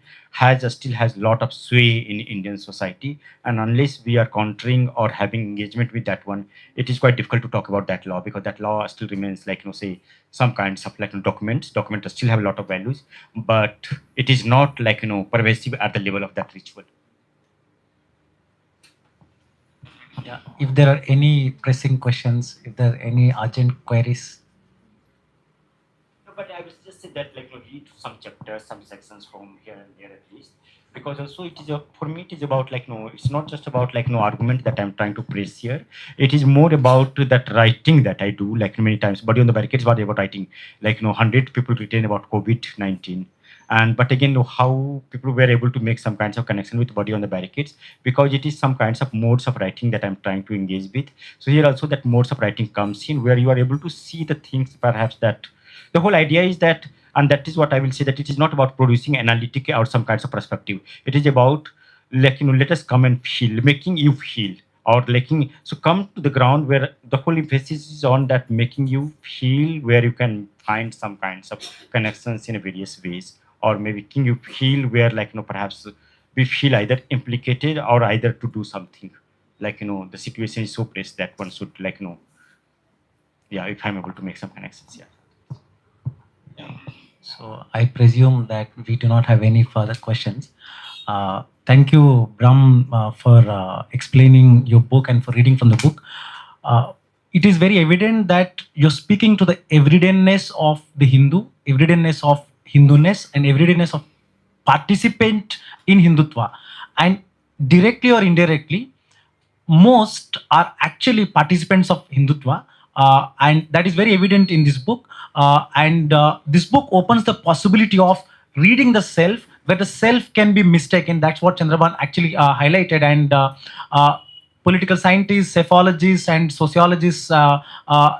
still has a lot of sway in Indian society. And unless we are countering or having engagement with that one, it is quite difficult to talk about that law, because that law still remains say some kinds of documents still have a lot of values, but it is not pervasive at the level of that ritual. Yeah. If there are any pressing questions, if there are any urgent queries. No, but I will just say that read some chapters, some sections from here and there at least, because also it is for me it is about it's not just about argument that I'm trying to press here. It is more about that writing that I do many times. Body on the Barricades was about writing 100 people written about COVID-19. And but again, how people were able to make some kinds of connection with Body on the Barricades, because it is some kinds of modes of writing that I'm trying to engage with. So here also that modes of writing comes in, where you are able to see the things perhaps that the whole idea is that, and that is what I will say, that it is not about producing analytic or some kinds of perspective. It is about let us come and feel, making you feel, or so come to the ground, where the whole emphasis is on that making you feel, where you can find some kinds of connections in various ways, or maybe making you feel where perhaps we feel either implicated or either to do something, the situation is so pressed that one should yeah, if I'm able to make some connections. So I presume that we do not have any further questions. Thank you, Brahm, for explaining your book and for reading from the book. It is very evident that you're speaking to the everydayness of the Hindu, everydayness of Hinduness, and everydayness of participant in Hindutva. And directly or indirectly, most are actually participants of Hindutva, and that is very evident in this book. And this book opens the possibility of reading the self, where the self can be mistaken. That's what Chandraban actually highlighted. And political scientists, psephologists, and sociologists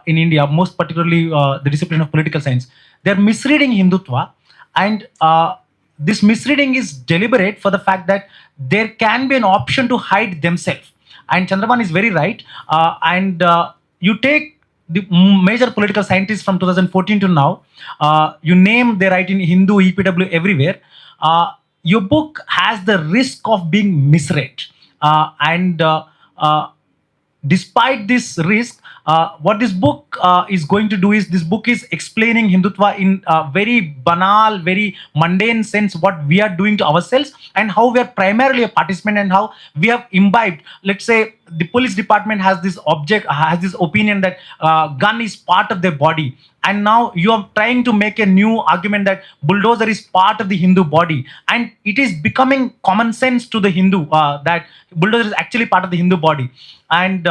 in India, most particularly the discipline of political science, they're misreading Hindutva. And this misreading is deliberate for the fact that there can be an option to hide themselves. And Chandraban is very right. And you take the major political scientists from 2014 to now, you name, they write in Hindu, EPW, everywhere. Your book has the risk of being misread. And despite this risk, what this book is going to do is, this book is explaining Hindutva in a very banal, very mundane sense, what we are doing to ourselves and how we are primarily a participant, and how we have imbibed. Let's say the police department has this opinion that gun is part of their body, and now you are trying to make a new argument that bulldozer is part of the Hindu body, and it is becoming common sense to the Hindu that bulldozer is actually part of the Hindu body. And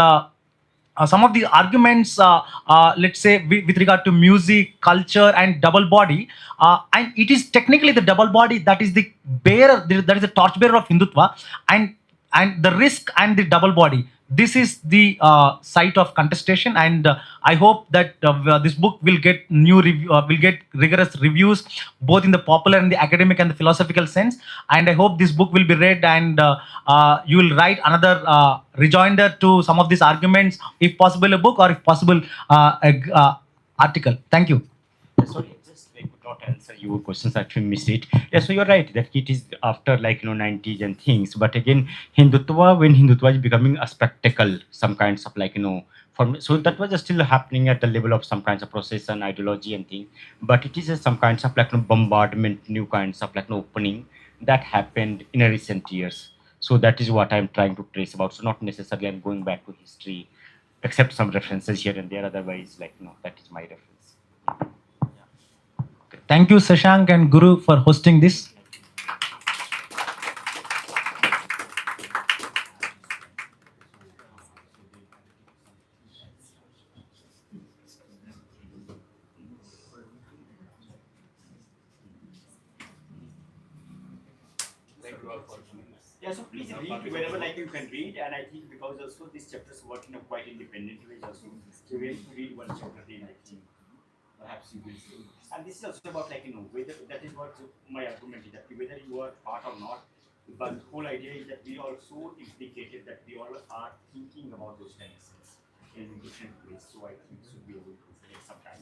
some of the arguments, let's say with regard to music, culture, and double body, and it is technically the double body that is the bearer, that is the torchbearer of Hindutva, and the risk and the double body. This is the site of contestation, and I hope that this book will get will get rigorous reviews, both in the popular and the academic and the philosophical sense. And I hope this book will be read, and you will write another rejoinder to some of these arguments, if possible a book, or if possible article. Thank you. Sorry, just I could not answer your questions. Actually, missed it. Yeah, so you're right that it is after 90s and things. But again, Hindutva, when Hindutva is becoming a spectacle, some kinds of so that was still happening at the level of some kinds of process and ideology and things. But it is some kinds of bombardment, new kinds of opening, that happened in a recent years. So that is what I'm trying to trace about. So not necessarily I'm going back to history, except some references here and there. Otherwise, like no, that is my reference. Thank you, Sashank and Guru, for hosting this. Yeah, so please read wherever like you can read, and I think because also these chapters work in a quite independent way also. So when you read one chapter, then I think perhaps you will see. And this is also about like whether that is what my argument is that whether you are part or not. But the whole idea is that we are so implicated that we all are thinking about those kind of things in different ways. So I think we should be able to take some time.